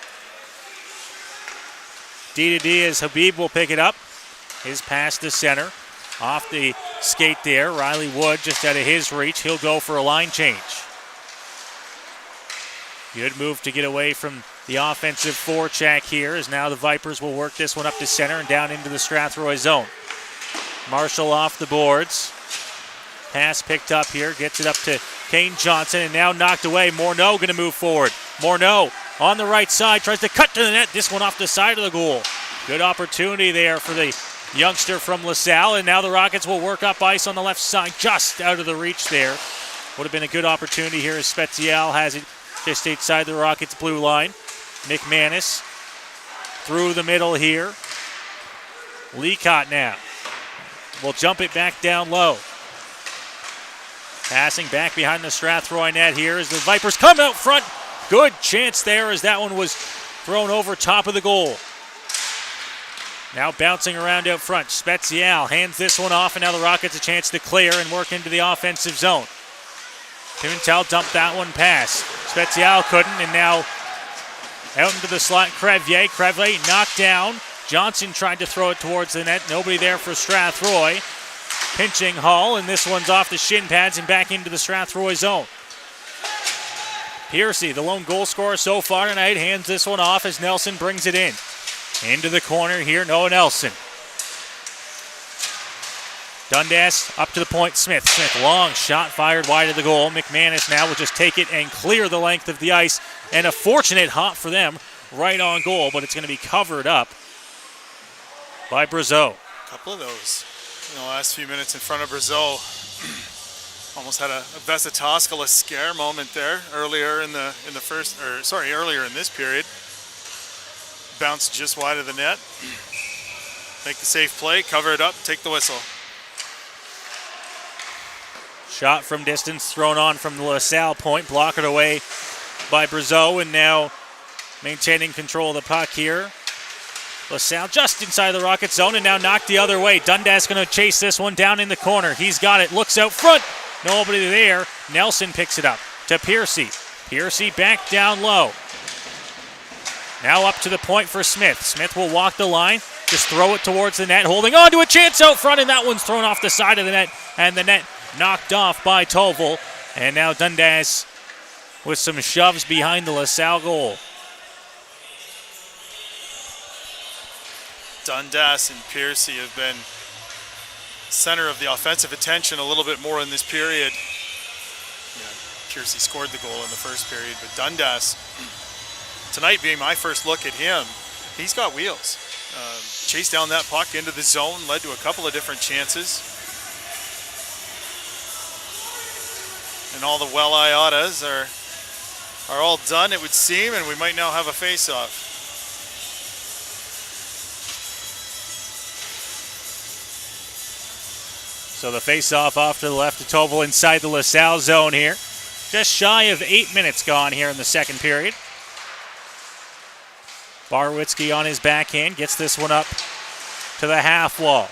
D as Habib will pick it up. His pass to center. Off the skate there. Riley Wood just out of his reach. He'll go for a line change. Good move to get away from the offensive forecheck here, as now the Vipers will work this one up to center and down into the Strathroy zone. Marshall off the boards. Pass picked up here. Gets it up to Kane Johnson and now knocked away. Morneau going to move forward. Morneau on the right side. Tries to cut to the net. This one off the side of the goal. Good opportunity there for the youngster from LaSalle, and now the Rockets will work up ice on the left side, just out of the reach there. Would have been a good opportunity here as Spezial has it just outside the Rockets' blue line. McManus through the middle here. Leacott now will jump it back down low. Passing back behind the Strathroy net here as the Vipers come out front. Good chance there as that one was thrown over top of the goal. Now bouncing around out front. Spezial hands this one off, and now the Rockets a chance to clear and work into the offensive zone. Pimentel dumped that one past. Spezial couldn't, and now out into the slot. Crevier knocked down. Johnson tried to throw it towards the net. Nobody there for Strathroy. Pinching Hall, and this one's off the shin pads and back into the Strathroy zone. Piercy, the lone goal scorer so far tonight, hands this one off as Nelson brings it in. Into the corner here, Noah Nelson. Dundas up to the point, Smith, long shot fired wide of the goal. McManus now will just take it and clear the length of the ice. And a fortunate hop for them right on goal, but it's going to be covered up by Brazeau. A couple of those in the last few minutes in front of Brazeau. Almost had a Vesitoskala scare moment there earlier in earlier in this period. Bounced just wide of the net. Make the safe play, cover it up, take the whistle. Shot from distance thrown on from the LaSalle point, blocked away by Brazeau, and now maintaining control of the puck here. LaSalle just inside the Rocket zone and now knocked the other way. Dundas going to chase this one down in the corner. He's got it, looks out front. Nobody there. Nelson picks it up to Piercy. Piercy back down low. Now up to the point for Smith. Smith will walk the line, just throw it towards the net, holding on to a chance out front, and that one's thrown off the side of the net, and the net knocked off by Toval. And now Dundas with some shoves behind the LaSalle goal. Dundas and Piercy have been center of the offensive attention a little bit more in this period. Piercy scored the goal in the first period, but Dundas, tonight being my first look at him, he's got wheels. Chased down that puck into the zone, led to a couple of different chances. And all the well-I-oughtas are all done, it would seem, and we might now have a face-off. So the face-off off to the left of Toval inside the LaSalle zone here. Just shy of 8 minutes gone here in the second period. Barwitzki on his backhand, gets this one up to the half wall.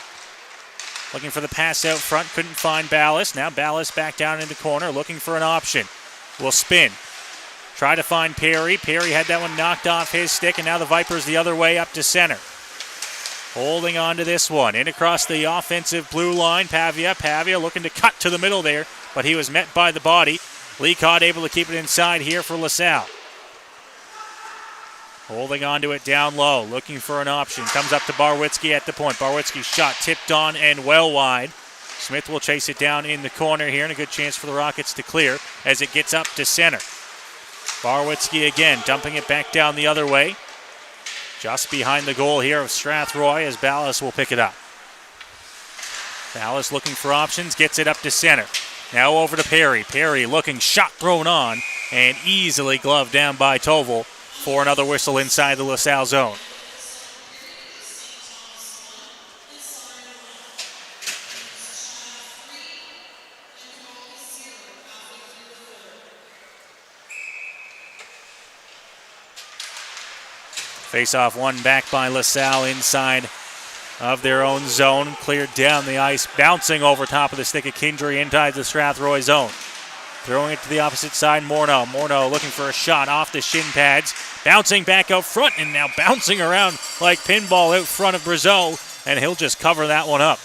Looking for the pass out front, couldn't find Ballas. Now Ballas back down in the corner, looking for an option. Will spin. Try to find Perry. Perry had that one knocked off his stick, and now the Vipers the other way up to center. Holding on to this one. In across the offensive blue line, Pavia. Pavia looking to cut to the middle there, but he was met by the body. Leacott able to keep it inside here for LaSalle. Holding on to it down low, looking for an option. Comes up to Barwitzki at the point. Barwitzki's shot tipped on and well wide. Smith will chase it down in the corner here, and a good chance for the Rockets to clear as it gets up to center. Barwitzki again, dumping it back down the other way. Just behind the goal here of Strathroy as Ballas will pick it up. Ballas looking for options, gets it up to center. Now over to Perry. Perry looking, shot thrown on, and easily gloved down by Toval for another whistle inside the LaSalle zone. Face-off one back by Lasalle inside of their own zone. Cleared down the ice, bouncing over top of the stick of Kindry inside the Strathroy zone. Throwing it to the opposite side, Morneau. Morneau looking for a shot off the shin pads. Bouncing back out front and now bouncing around like pinball out front of Brazeau. And he'll just cover that one up.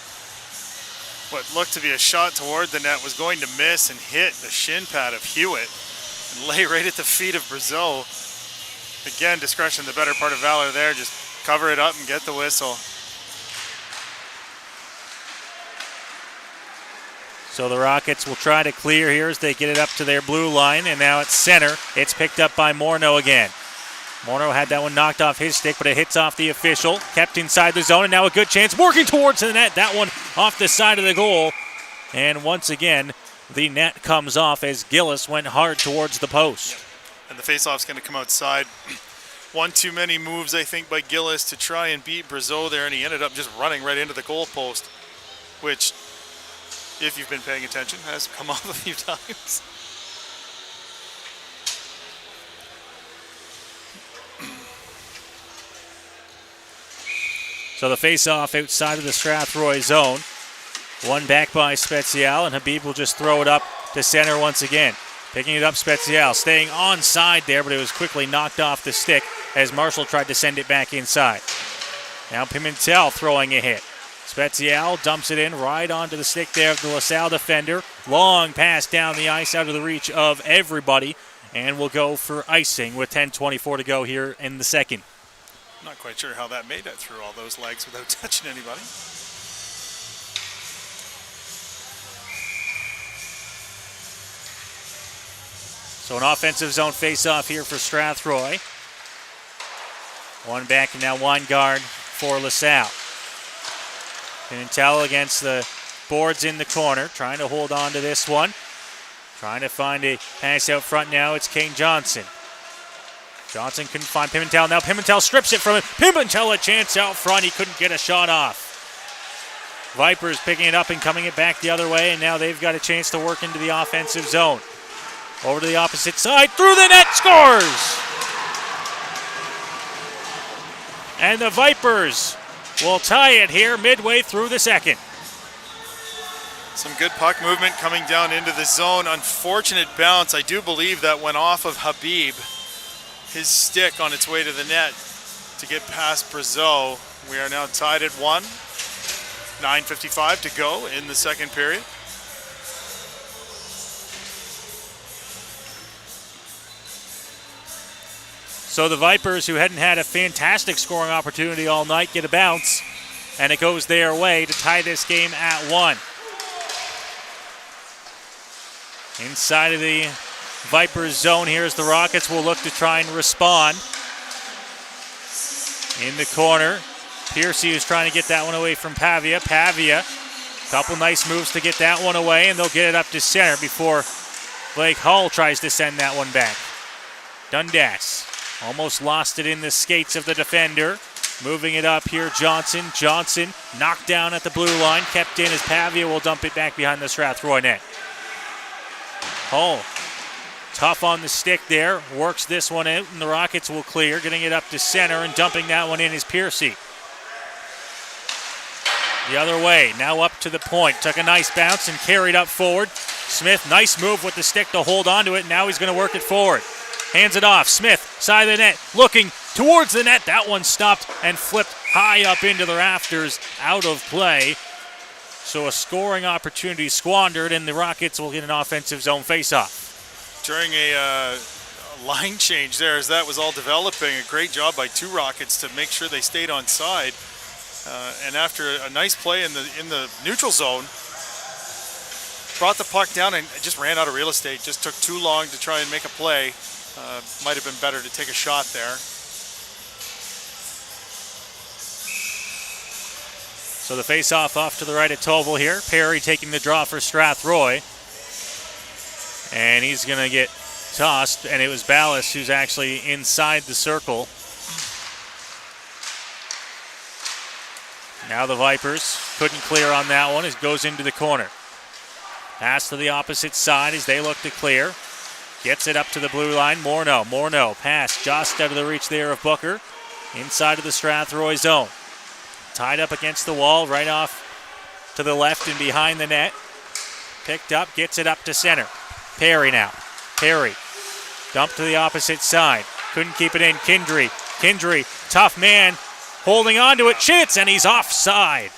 What looked to be a shot toward the net was going to miss and hit the shin pad of Hewitt and lay right at the feet of Brazeau. Again, discretion, the better part of valor there. Just cover it up and get the whistle. So the Rockets will try to clear here as they get it up to their blue line, and now it's center. It's picked up by Morneau again. Morneau had that one knocked off his stick, but it hits off the official. Kept inside the zone, and now a good chance working towards the net. That one off the side of the goal. And once again, the net comes off as Gillis went hard towards the post. And the faceoff's going to come outside. One too many moves, I think, by Gillis to try and beat Brazeau there, and he ended up just running right into the goal post, which, if you've been paying attention, has come off a few times. So the face-off outside of the Strathroy zone. One back by Spezial, and Habib will just throw it up to center once again. Picking it up, Spezial staying onside there, but it was quickly knocked off the stick as Marshall tried to send it back inside. Now Pimentel throwing a hit. Spezial dumps it in right onto the stick there of the LaSalle defender. Long pass down the ice out of the reach of everybody, and we'll go for icing with 10:24 to go here in the second. Not quite sure how that made it through all those legs without touching anybody. So an offensive zone face-off here for Strathroy. One back and now one guard for LaSalle. Pimentel against the boards in the corner, trying to hold on to this one. Trying to find a pass out front now. It's Kane Johnson. Johnson couldn't find Pimentel. Now Pimentel strips it from him. Pimentel a chance out front. He couldn't get a shot off. Vipers picking it up and coming it back the other way, and now they've got a chance to work into the offensive zone. Over to the opposite side, through the net, scores! And the Vipers will tie it here midway through the second. Some good puck movement coming down into the zone. Unfortunate bounce. I do believe that went off of Habib. His stick on its way to the net to get past Brazeau. We are now tied at 1. 9:55 to go in the second period. So the Vipers, who hadn't had a fantastic scoring opportunity all night, get a bounce, and it goes their way to tie this game at 1. Inside of the Vipers zone here as the Rockets will look to try and respond. In the corner, Piercy is trying to get that one away from Pavia. Pavia, couple nice moves to get that one away, and they'll get it up to center before Blake Hull tries to send that one back. Dundas almost lost it in the skates of the defender. Moving it up here, Johnson. Johnson knocked down at the blue line, kept in as Pavia will dump it back behind the Strathroy net. Hull, tough on the stick there, works this one out, and the Rockets will clear, getting it up to center, and dumping that one in is Piercy. The other way, now up to the point. Took a nice bounce and carried up forward. Smith, nice move with the stick to hold onto it. Now he's going to work it forward. Hands it off. Smith, side of the net, looking towards the net. That one stopped and flipped high up into the rafters, out of play. So a scoring opportunity squandered, and the Rockets will get an offensive zone faceoff. During a line change there, as that was all developing, a great job by two Rockets to make sure they stayed on side. And after a nice play in the neutral zone, brought the puck down and just ran out of real estate. Just took too long to try and make a play. Might have been better to take a shot there. So the face-off off to the right of Toval here. Perry taking the draw for Strathroy. And he's going to get tossed, and it was Ballas who's actually inside the circle. Now the Vipers couldn't clear on that one. It goes into the corner. Pass to the opposite side as they look to clear. Gets it up to the blue line. Morneau pass just out of the reach there of Booker. inside of the Strathroy zone. Tied up against the wall, right off to the left and behind the net. Picked up, gets it up to center. Perry now. Perry, dump to the opposite side. Couldn't keep it in. Kindry, tough man, holding on to it. Chits, and he's offside.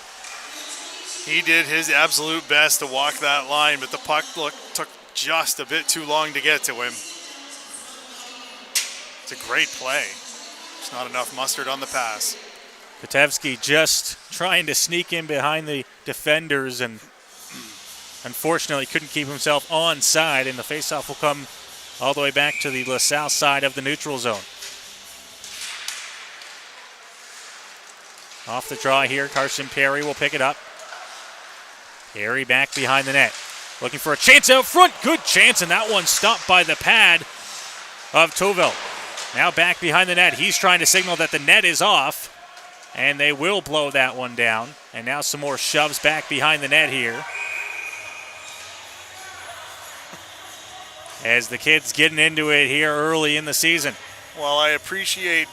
He did his absolute best to walk that line, but the puck took just a bit too long to get to him. It's a great play. There's not enough mustard on the pass. Kotevsky just trying to sneak in behind the defenders and unfortunately couldn't keep himself onside, and the faceoff will come all the way back to the LaSalle side of the neutral zone. Off the draw here, Carson Perry will pick it up. Perry back behind the net. Looking for a chance out front. Good chance, and that one stopped by the pad of Toville. Now back behind the net. He's trying to signal that the net is off, and they will blow that one down. And now some more shoves back behind the net here, as the kids getting into it here early in the season. Well, I appreciate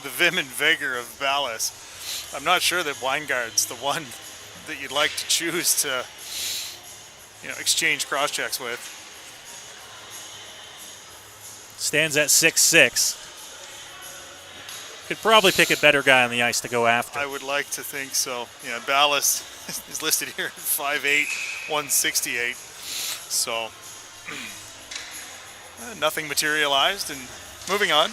the vim and vigor of Ballas. I'm not sure that Weingard's the one that you'd like to choose to, exchange cross-checks with. Stands at 6'6". Could probably pick a better guy on the ice to go after. I would like to think so. Yeah, Ballas is listed here at 5'8", 168. So nothing materialized, and moving on.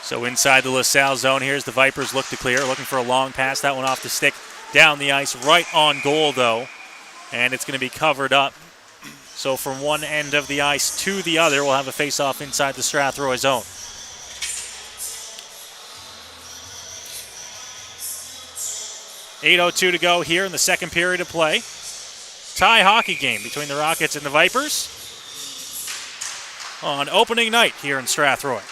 So inside the LaSalle zone, here's the Vipers look to clear, looking for a long pass. That one off the stick, down the ice, right on goal though, and it's going to be covered up. So from one end of the ice to the other, we'll have a face-off inside the Strathroy zone. .8:02 to go here in the second period of play. Tie hockey game between the Rockets and the Vipers on opening night here in Strathroy.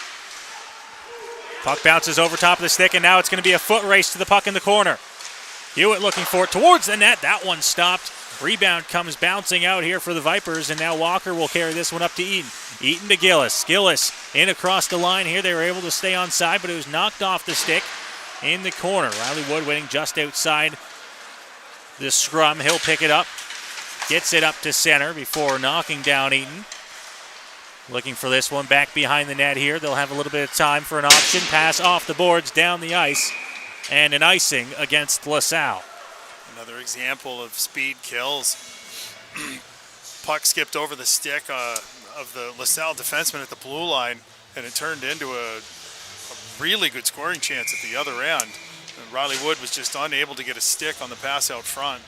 Puck bounces over top of the stick, and now it's going to be a foot race to the puck in the corner. Hewitt looking for it towards the net. That one stopped. Rebound comes bouncing out here for the Vipers, and now Walker will carry this one up to Eaton. Eaton to Gillis. Gillis in across the line here. They were able to stay onside, but it was knocked off the stick in the corner. Riley Wood waiting just outside the scrum. He'll pick it up. Gets it up to center before knocking down Eaton. Looking for this one back behind the net here. They'll have a little bit of time for an option. Pass off the boards, down the ice, and an icing against LaSalle. Another example of speed kills. Puck skipped over the stick of the LaSalle defenseman at the blue line, and it turned into a really good scoring chance at the other end. And Riley Wood was just unable to get a stick on the pass out front.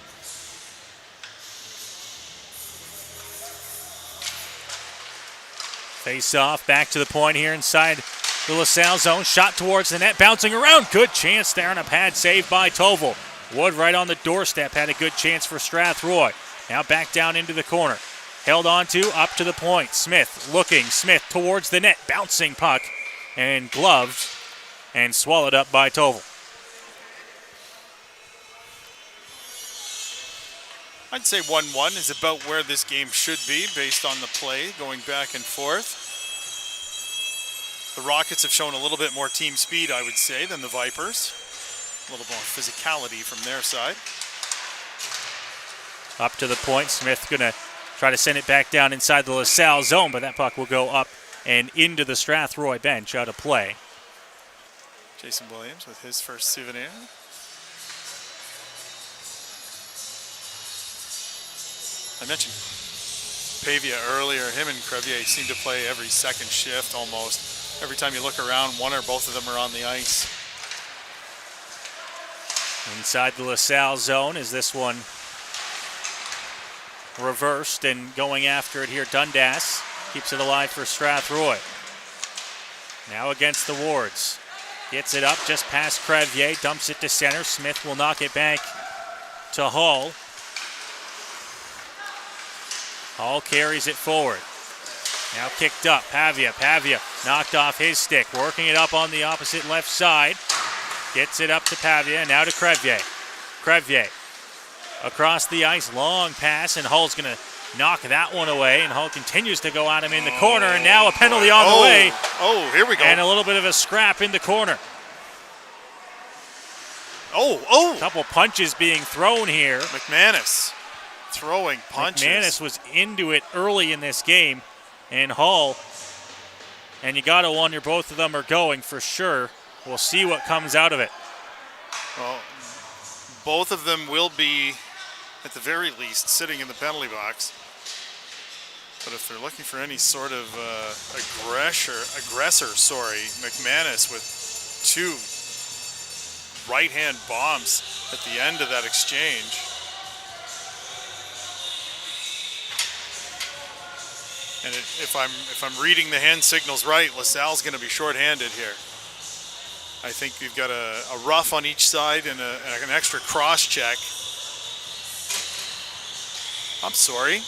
Face off, back to the point here inside the LaSalle zone. Shot towards the net, bouncing around. Good chance there, and a pad save by Toville. Wood right on the doorstep, had a good chance for Strathroy. Now back down into the corner. Held on to, up to the point. Smith looking, Smith towards the net. Bouncing puck, and gloved, and swallowed up by Toville. I'd say 1-1 is about where this game should be based on the play going back and forth. The Rockets have shown a little bit more team speed, I would say, than the Vipers. A little more physicality from their side. Up to the point. Smith going to try to send it back down inside the LaSalle zone, but that puck will go up and into the Strathroy bench out of play. Jason Williams with his first souvenir. I mentioned Pavia earlier. Him and Crevier seem to play every second shift almost. Every time you look around, one or both of them are on the ice. Inside the LaSalle zone is this one reversed and going after it here. Dundas keeps it alive for Strathroy. Now against the Wards. Gets it up just past Crevier, dumps it to center. Smith will knock it back to Hall. Hall carries it forward. Now kicked up. Pavia knocked off his stick. Working it up on the opposite left side. Gets it up to Pavia. Now to Crevier. Crevier across the ice. Long pass, and Hall's going to knock that one away, and Hull continues to go at him in the corner, and now a penalty on the way. Oh, here we go. And a little bit of a scrap in the corner. Oh. A couple punches being thrown here. McManus throwing punches. McManus was into it early in this game, and Hull, and you got to wonder both of them are going for sure. We'll see what comes out of it. Well, both of them will be, at the very least, sitting in the penalty box. But if they're looking for any sort of aggressor, McManus with two right-hand bombs at the end of that exchange. And if I'm reading the hand signals right, Lasalle's going to be shorthanded here. I think you've got a rough on each side and an extra cross check. I'm sorry.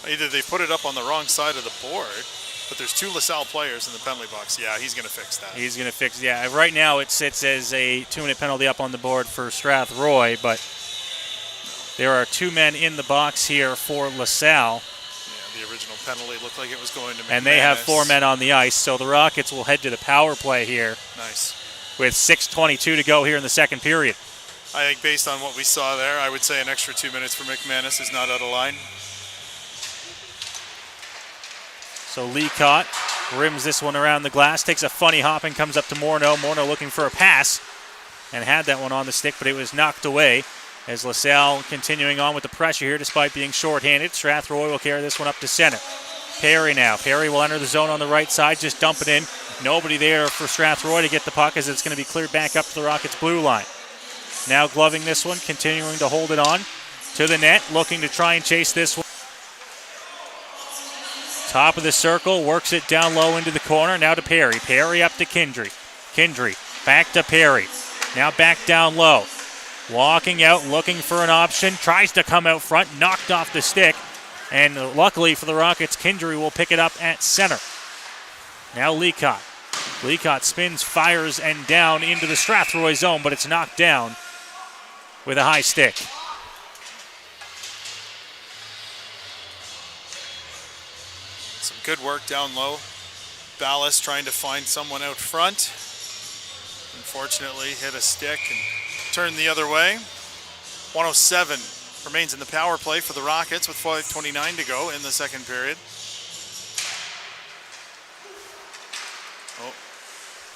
Either they put it up on the wrong side of the board, but there's two Lasalle players in the penalty box. Yeah, he's going to fix that. He's going to fix, yeah. Right now it sits as a 2-minute penalty up on the board for Strathroy, but there are two men in the box here for Lasalle. Yeah, the original penalty looked like it was going to McManus. And they have 4 men on the ice, so the Rockets will head to the power play here. Nice. With 6:22 to go here in the second period. I think based on what we saw there, I would say an extra 2 minutes for McManus is not out of line. So Leacott rims this one around the glass, takes a funny hop and comes up to Morneau. Morneau looking for a pass and had that one on the stick, but it was knocked away as LaSalle continuing on with the pressure here despite being shorthanded. Strathroy will carry this one up to center. Perry now. Perry will enter the zone on the right side, just dump it in. Nobody there for Strathroy to get the puck as it's going to be cleared back up to the Rockets' blue line. Now gloving this one, continuing to hold it on to the net, looking to try and chase this one. Top of the circle, works it down low into the corner. Now to Perry. Perry up to Kindry. Kindry back to Perry. Now back down low. Walking out, looking for an option. Tries to come out front, knocked off the stick. And luckily for the Rockets, Kindry will pick it up at center. Now Leacott. Leacott spins, fires, and down into the Strathroy zone, but it's knocked down with a high stick. Some good work down low. Ballas trying to find someone out front. Unfortunately, hit a stick and turned the other way. 107 remains in the power play for the Rockets with 5:29 to go in the second period.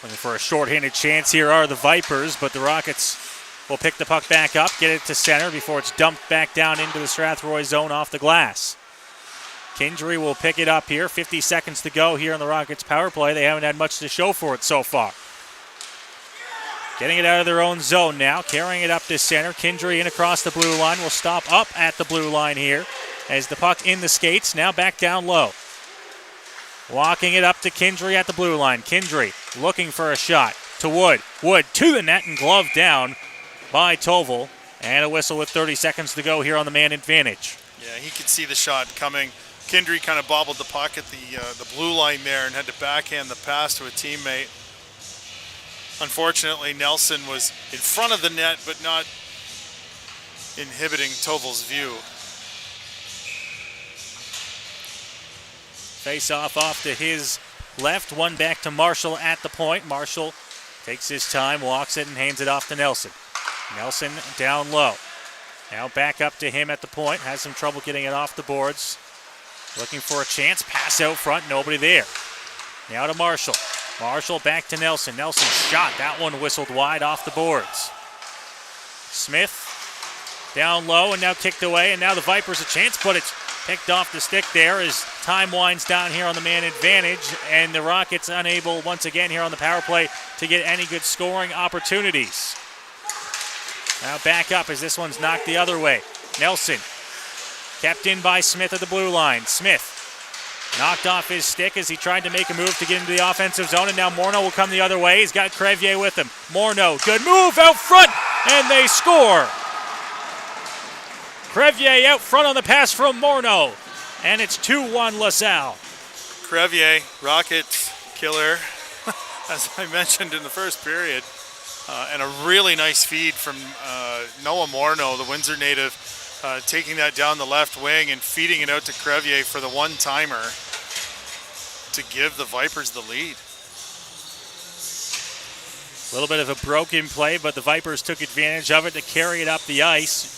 Looking for a shorthanded chance here are the Vipers, but the Rockets will pick the puck back up, get it to center before it's dumped back down into the Strathroy zone off the glass. Kindry will pick it up here. 50 seconds to go here in the Rockets' power play. They haven't had much to show for it so far. Getting it out of their own zone now, carrying it up to center. Kindry in across the blue line will stop up at the blue line here as the puck in the skates. Now back down low. Walking it up to Kindry at the blue line. Kindry looking for a shot to Wood. Wood to the net and gloved down by Toval. And a whistle with 30 seconds to go here on the man advantage. Yeah, he could see the shot coming. Kindry kind of bobbled the puck at the blue line there and had to backhand the pass to a teammate. Unfortunately, Nelson was in front of the net, but not inhibiting Toval's view. Face-off off to his left, one back to Marshall at the point. Marshall takes his time, walks it, and hands it off to Nelson. Nelson down low. Now back up to him at the point. Has some trouble getting it off the boards. Looking for a chance. Pass out front. Nobody there. Now to Marshall. Marshall back to Nelson. Nelson shot. That one whistled wide off the boards. Smith down low and now kicked away. And now the Vipers a chance, but it's picked off the stick there as time winds down here on the man advantage. And the Rockets unable once again here on the power play to get any good scoring opportunities. Now back up as this one's knocked the other way. Nelson kept in by Smith at the blue line. Smith knocked off his stick as he tried to make a move to get into the offensive zone, and now Morneau will come the other way. He's got Crevier with him. Morneau, good move out front, and they score. Crevier out front on the pass from Morneau, and it's 2-1 LaSalle. Crevier, Rocket killer, as I mentioned in the first period. And a really nice feed from Noah Morneau, the Windsor native, taking that down the left wing and feeding it out to Crevier for the one-timer to give the Vipers the lead. A little bit of a broken play, but the Vipers took advantage of it to carry it up the ice.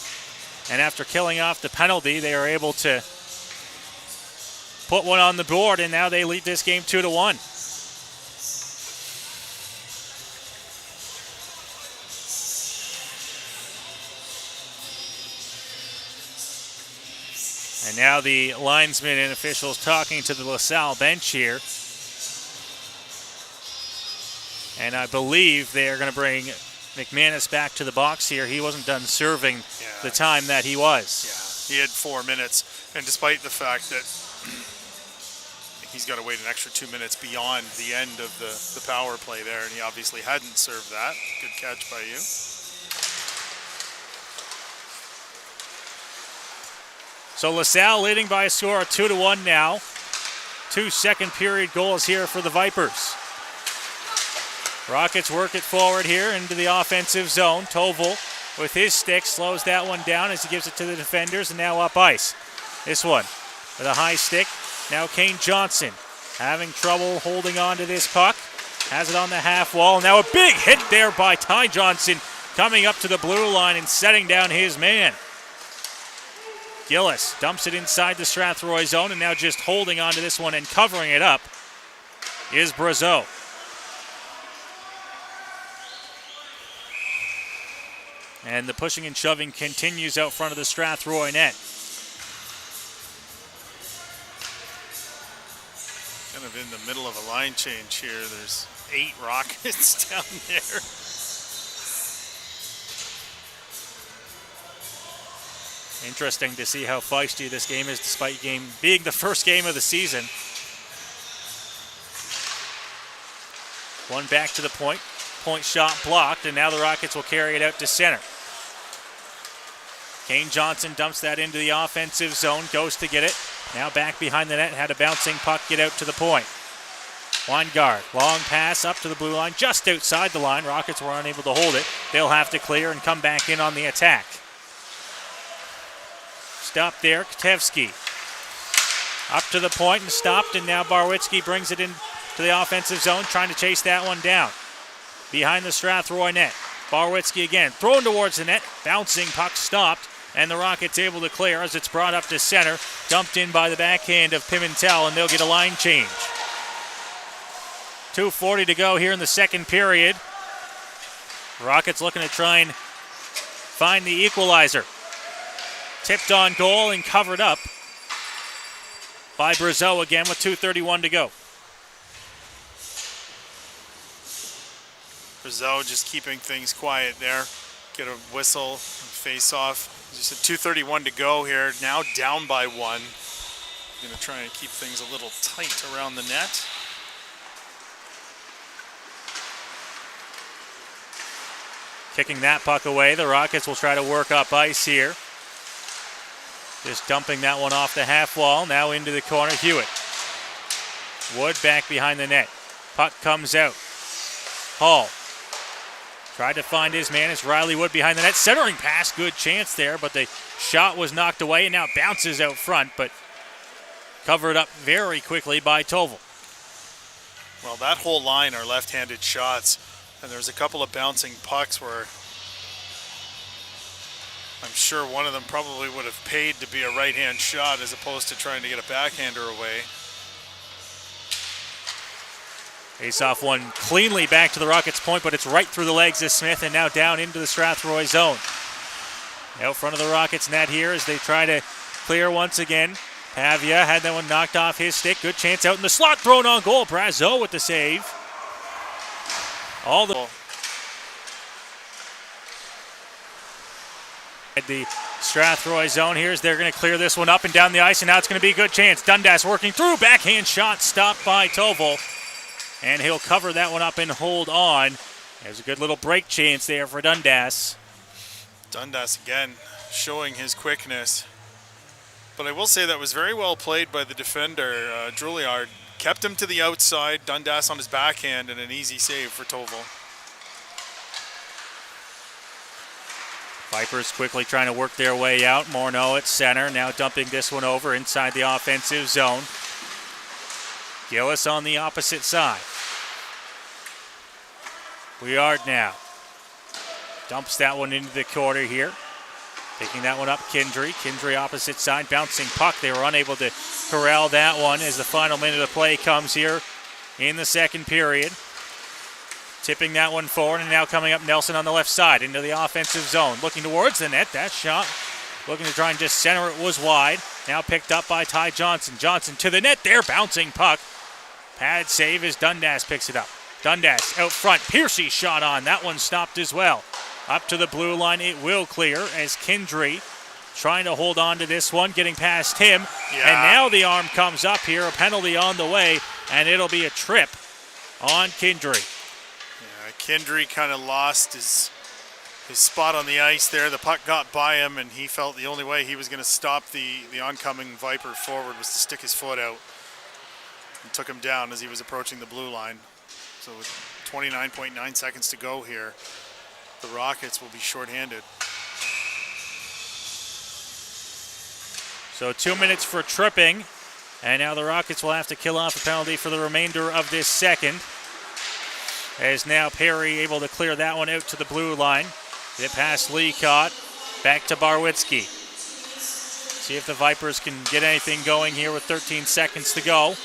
And after killing off the penalty, they are able to put one on the board, and now they lead this game 2-1. And now the linesmen and officials talking to the LaSalle bench here. And I believe they are going to bring McManus back to the box here. He wasn't done serving the time that he was. Yeah, he had 4 minutes. And despite the fact that he's got to wait an extra 2 minutes beyond the end of the power play there, and he obviously hadn't served that. Good catch by you. So LaSalle leading by a score of 2-1 now. 2 second period goals here for the Vipers. Rockets work it forward here into the offensive zone. Tovel with his stick slows that one down as he gives it to the defenders, and now up ice. This one with a high stick. Now Kane Johnson having trouble holding on to this puck. Has it on the half wall. Now a big hit there by Ty Johnson coming up to the blue line and setting down his man. Gillis dumps it inside the Strathroy zone, and now just holding on to this one and covering it up is Brazeau. And the pushing and shoving continues out front of the Strathroy net. Kind of in the middle of a line change here. There's 8 Rockets down there. Interesting to see how feisty this game is, despite being the first game of the season. One back to the point. Point shot blocked, and now the Rockets will carry it out to center. Kane Johnson dumps that into the offensive zone, goes to get it. Now back behind the net, had a bouncing puck get out to the point. Weingard, long pass up to the blue line, just outside the line. Rockets were unable to hold it. They'll have to clear and come back in on the attack. Stop there, Katevsky. Up to the point and stopped, and now Barwitzki brings it into the offensive zone, trying to chase that one down. Behind the Strathroy net. Barwitzki again, thrown towards the net, bouncing puck stopped, and the Rockets able to clear as it's brought up to center, dumped in by the backhand of Pimentel, and they'll get a line change. 2:40 to go here in the second period. Rockets looking to try and find the equalizer. Tipped on goal and covered up by Brazeau again with 2:31 to go. Brazeau just keeping things quiet there. Get a whistle, face off. Just at 2:31 to go here. Now down by 1. Going to try and keep things a little tight around the net. Kicking that puck away. The Rockets will try to work up ice here. Just dumping that one off the half wall. Now into the corner. Hewitt. Wood back behind the net. Puck comes out. Hall. Tried to find his man. It's Riley Wood behind the net. Centering pass. Good chance there, but the shot was knocked away and now bounces out front, but covered up very quickly by Tovel. Well, that whole line are left-handed shots, and there's a couple of bouncing pucks where I'm sure one of them probably would have paid to be a right-hand shot as opposed to trying to get a backhander away. Face-off one cleanly back to the Rockets' point, but it's right through the legs of Smith and now down into the Strathroy zone. Out front of the Rockets net here as they try to clear once again. Pavia had that one knocked off his stick. Good chance out in the slot, thrown on goal. Brazeau with the save. All the at the Strathroy zone here as they're going to clear this one up and down the ice, and now it's going to be a good chance. Dundas working through, backhand shot stopped by Tovel, and he'll cover that one up and hold on. There's a good little break chance there for Dundas. Dundas again showing his quickness. But I will say that was very well played by the defender, Drouillard. Kept him to the outside, Dundas on his backhand, and an easy save for Tovel. Vipers quickly trying to work their way out. Morneau at center, now dumping this one over inside the offensive zone. Gillis on the opposite side. Weird now. Dumps that one into the corner here. Picking that one up, Kindry. Kindry opposite side, bouncing puck. They were unable to corral that one as the final minute of play comes here in the second period. Tipping that one forward, and now coming up Nelson on the left side into the offensive zone. Looking towards the net. That shot, looking to try and just center it, was wide. Now picked up by Ty Johnson. Johnson to the net there, bouncing puck. Pad save as Dundas picks it up. Dundas out front. Piercy shot on. That one stopped as well. Up to the blue line, it will clear as Kindry trying to hold on to this one, getting past him. Yeah. And now the arm comes up here, a penalty on the way, and it'll be a trip on Kindry. Kindry kind of lost his spot on the ice there. The puck got by him, and he felt the only way he was going to stop the oncoming Viper forward was to stick his foot out, and took him down as he was approaching the blue line. So with 29.9 seconds to go here, the Rockets will be shorthanded. So 2 minutes for tripping, and now the Rockets will have to kill off a penalty for the remainder of this second. As now Perry able to clear that one out to the blue line. Get past Leacott. Back to Barwitzki. See if the Vipers can get anything going here with 13 seconds to go.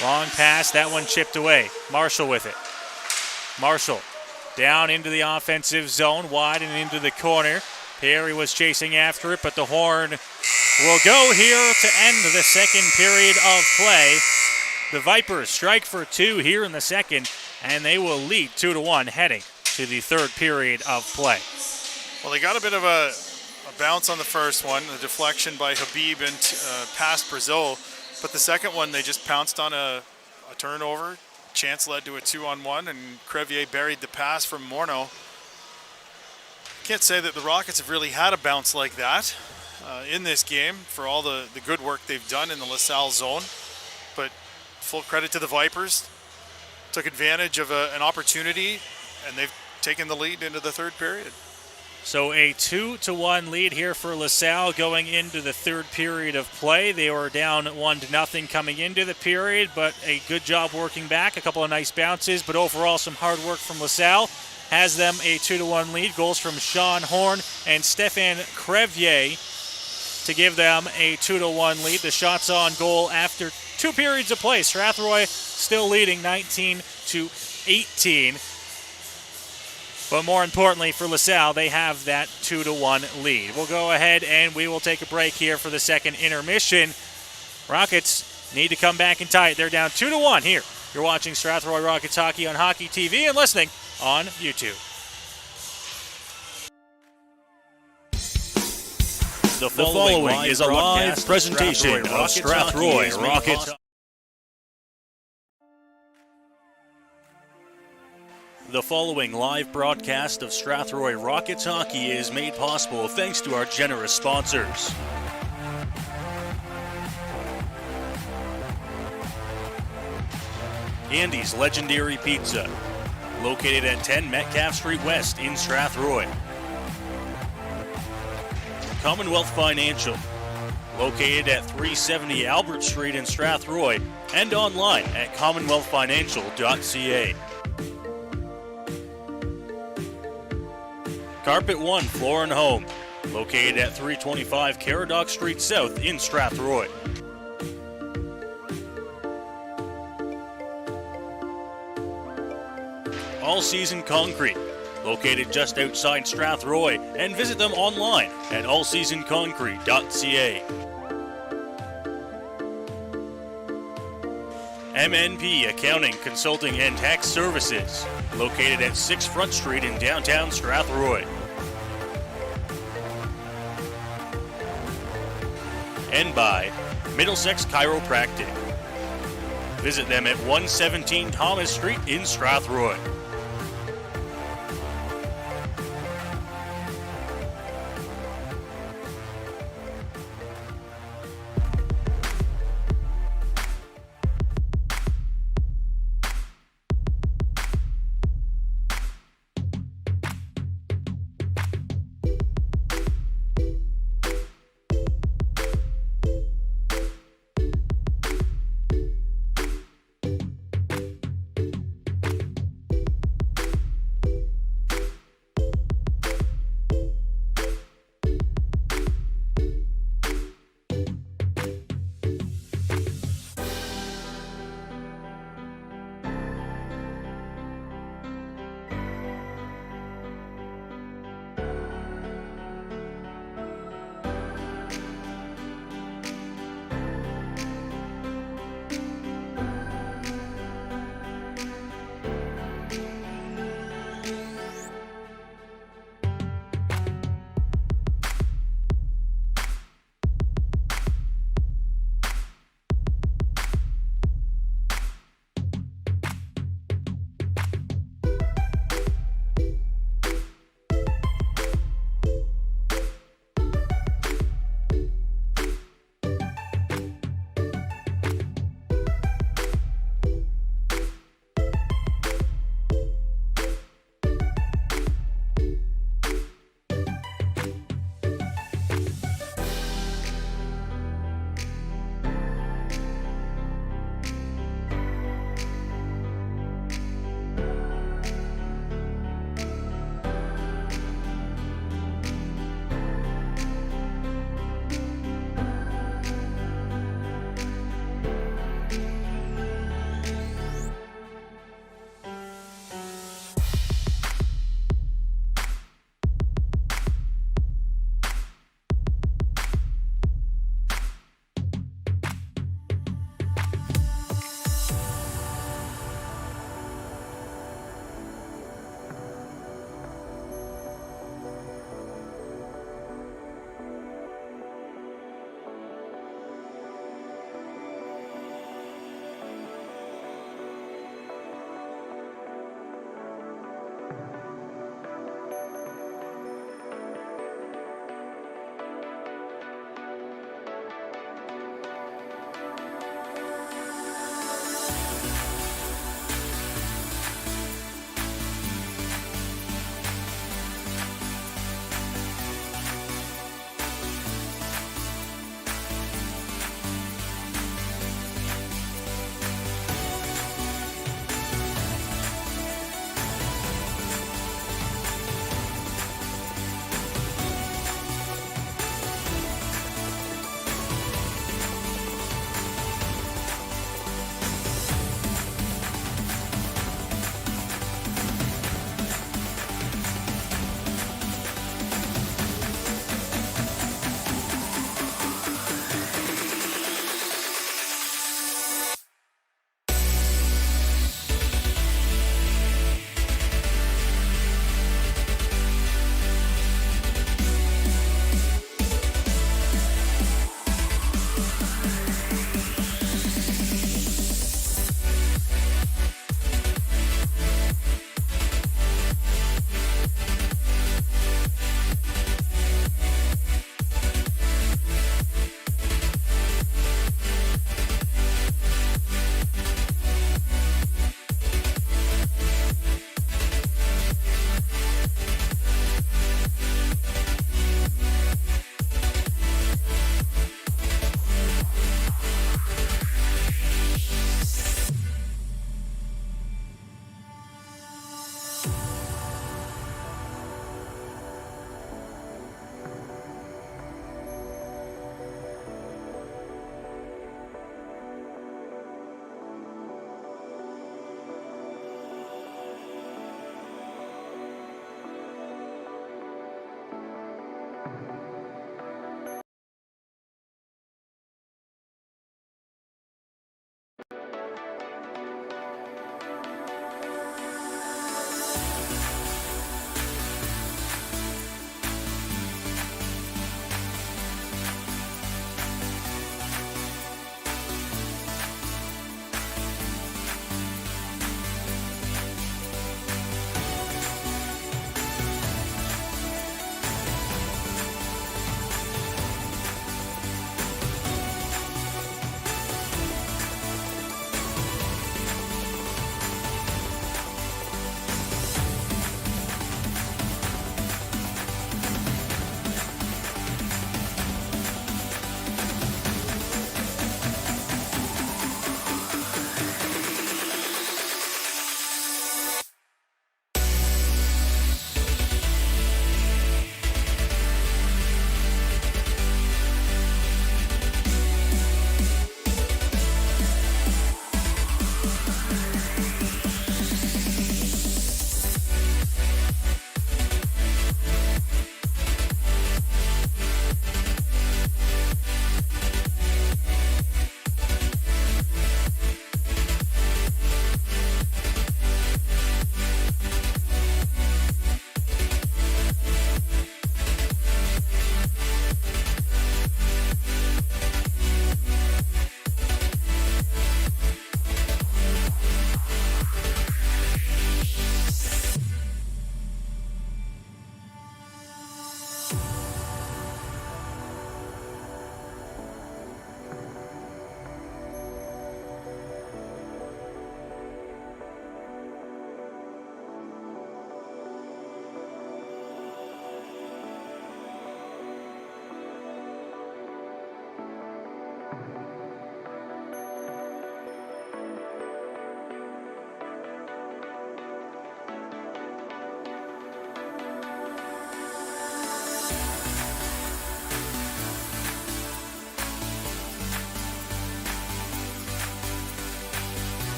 Long pass, that one chipped away. Marshall with it. Marshall down into the offensive zone, wide and into the corner. Perry was chasing after it, but the horn will go here to end the second period of play. The Vipers strike for two here in the second, and they will lead 2-1 heading to the third period of play. Well, they got a bit of a bounce on the first one, a deflection by Habib and past Brazeau, but the second one they just pounced on a turnover. Chance led to a 2-on-1, and Crevier buried the pass from Morneau. Can't say that the Rockets have really had a bounce like that in this game for all the good work they've done in the Lasalle zone, but full credit to the Vipers. Took advantage of an opportunity, and they've taken the lead into the third period. So a 2-1 lead here for Lasalle going into the third period of play. They were down 1-0 coming into the period, but a good job working back. A couple of nice bounces, but overall some hard work from Lasalle has them a 2-1 lead. Goals from Sean Horn and Stefan Crevier to give them a 2-1 lead. The shots on goal after 2 periods of play. Strathroy still leading 19-18. But more importantly for LaSalle, they have that 2-1 lead. We'll go ahead and we will take a break here for the second intermission. Rockets need to come back and tie it. They're down 2-1 here. You're watching Strathroy Rockets hockey on Hockey TV and listening on YouTube. The following is a live presentation of Strathroy Rockets. The following live broadcast of Strathroy Rockets hockey is made possible thanks to our generous sponsors. Andy's Legendary Pizza, located at 10 Metcalf Street West in Strathroy. Commonwealth Financial, located at 370 Albert Street in Strathroy and online at commonwealthfinancial.ca. Carpet One Floor and Home, located at 325 Caradoc Street South in Strathroy. All Season Concrete, located just outside Strathroy, and visit them online at allseasonconcrete.ca. MNP Accounting, Consulting and Tax Services, located at 6 Front Street in downtown Strathroy. And by Middlesex Chiropractic. Visit them at 117 Thomas Street in Strathroy.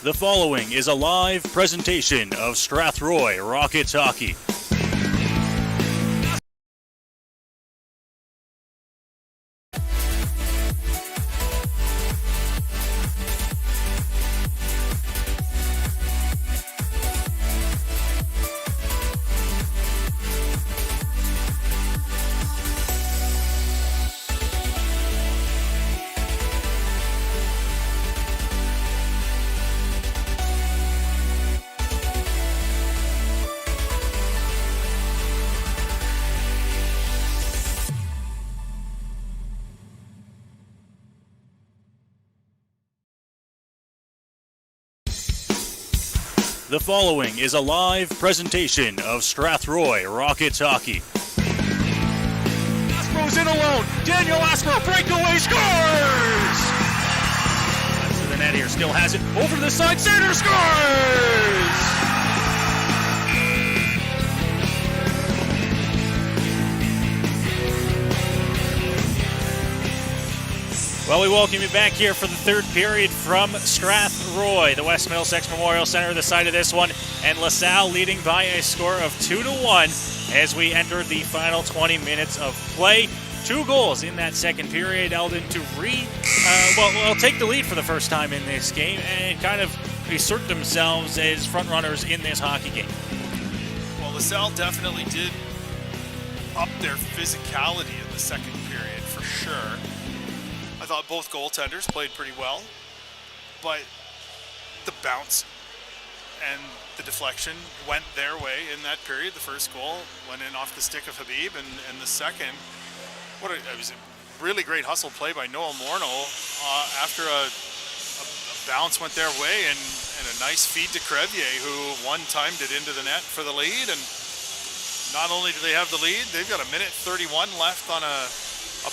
The following is a live presentation of Strathroy Rockets hockey. The following is a live presentation of Strathroy Rockets hockey. Aspro's in alone. Daniel Aspro, breakaway, scores! That's to the net here, still has it. Over to the side, center, scores! Well, we welcome you back here for the third period from Strathroy, the West Middlesex Memorial Center, the site of this one, and LaSalle leading by a score of 2-1 as we enter the final 20 minutes of play. 2 goals in that second period. Eldon to take the lead for the first time in this game and kind of assert themselves as front runners in this hockey game. Well, LaSalle definitely did up their physicality in the second period for sure. I thought both goaltenders played pretty well, but the bounce and the deflection went their way in that period. The first goal went in off the stick of Habib, and the second, it was a really great hustle play by Noah Morneau after a bounce went their way, and a nice feed to Crevier, who one-timed it into the net for the lead. And not only do they have the lead, they've got 1:31 left on a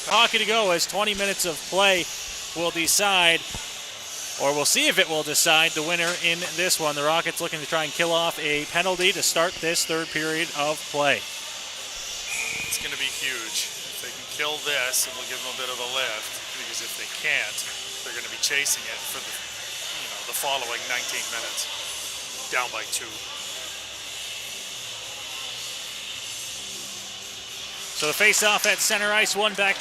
hockey to go as 20 minutes of play will decide, or we'll see if it will decide the winner in this one. The Rockets looking to try and kill off a penalty to start this third period of play. It's going to be huge. If they can kill this, it will give them a bit of a lift, because if they can't, they're going to be chasing it for the following 19 minutes, down by 2. So the face-off at center ice, one back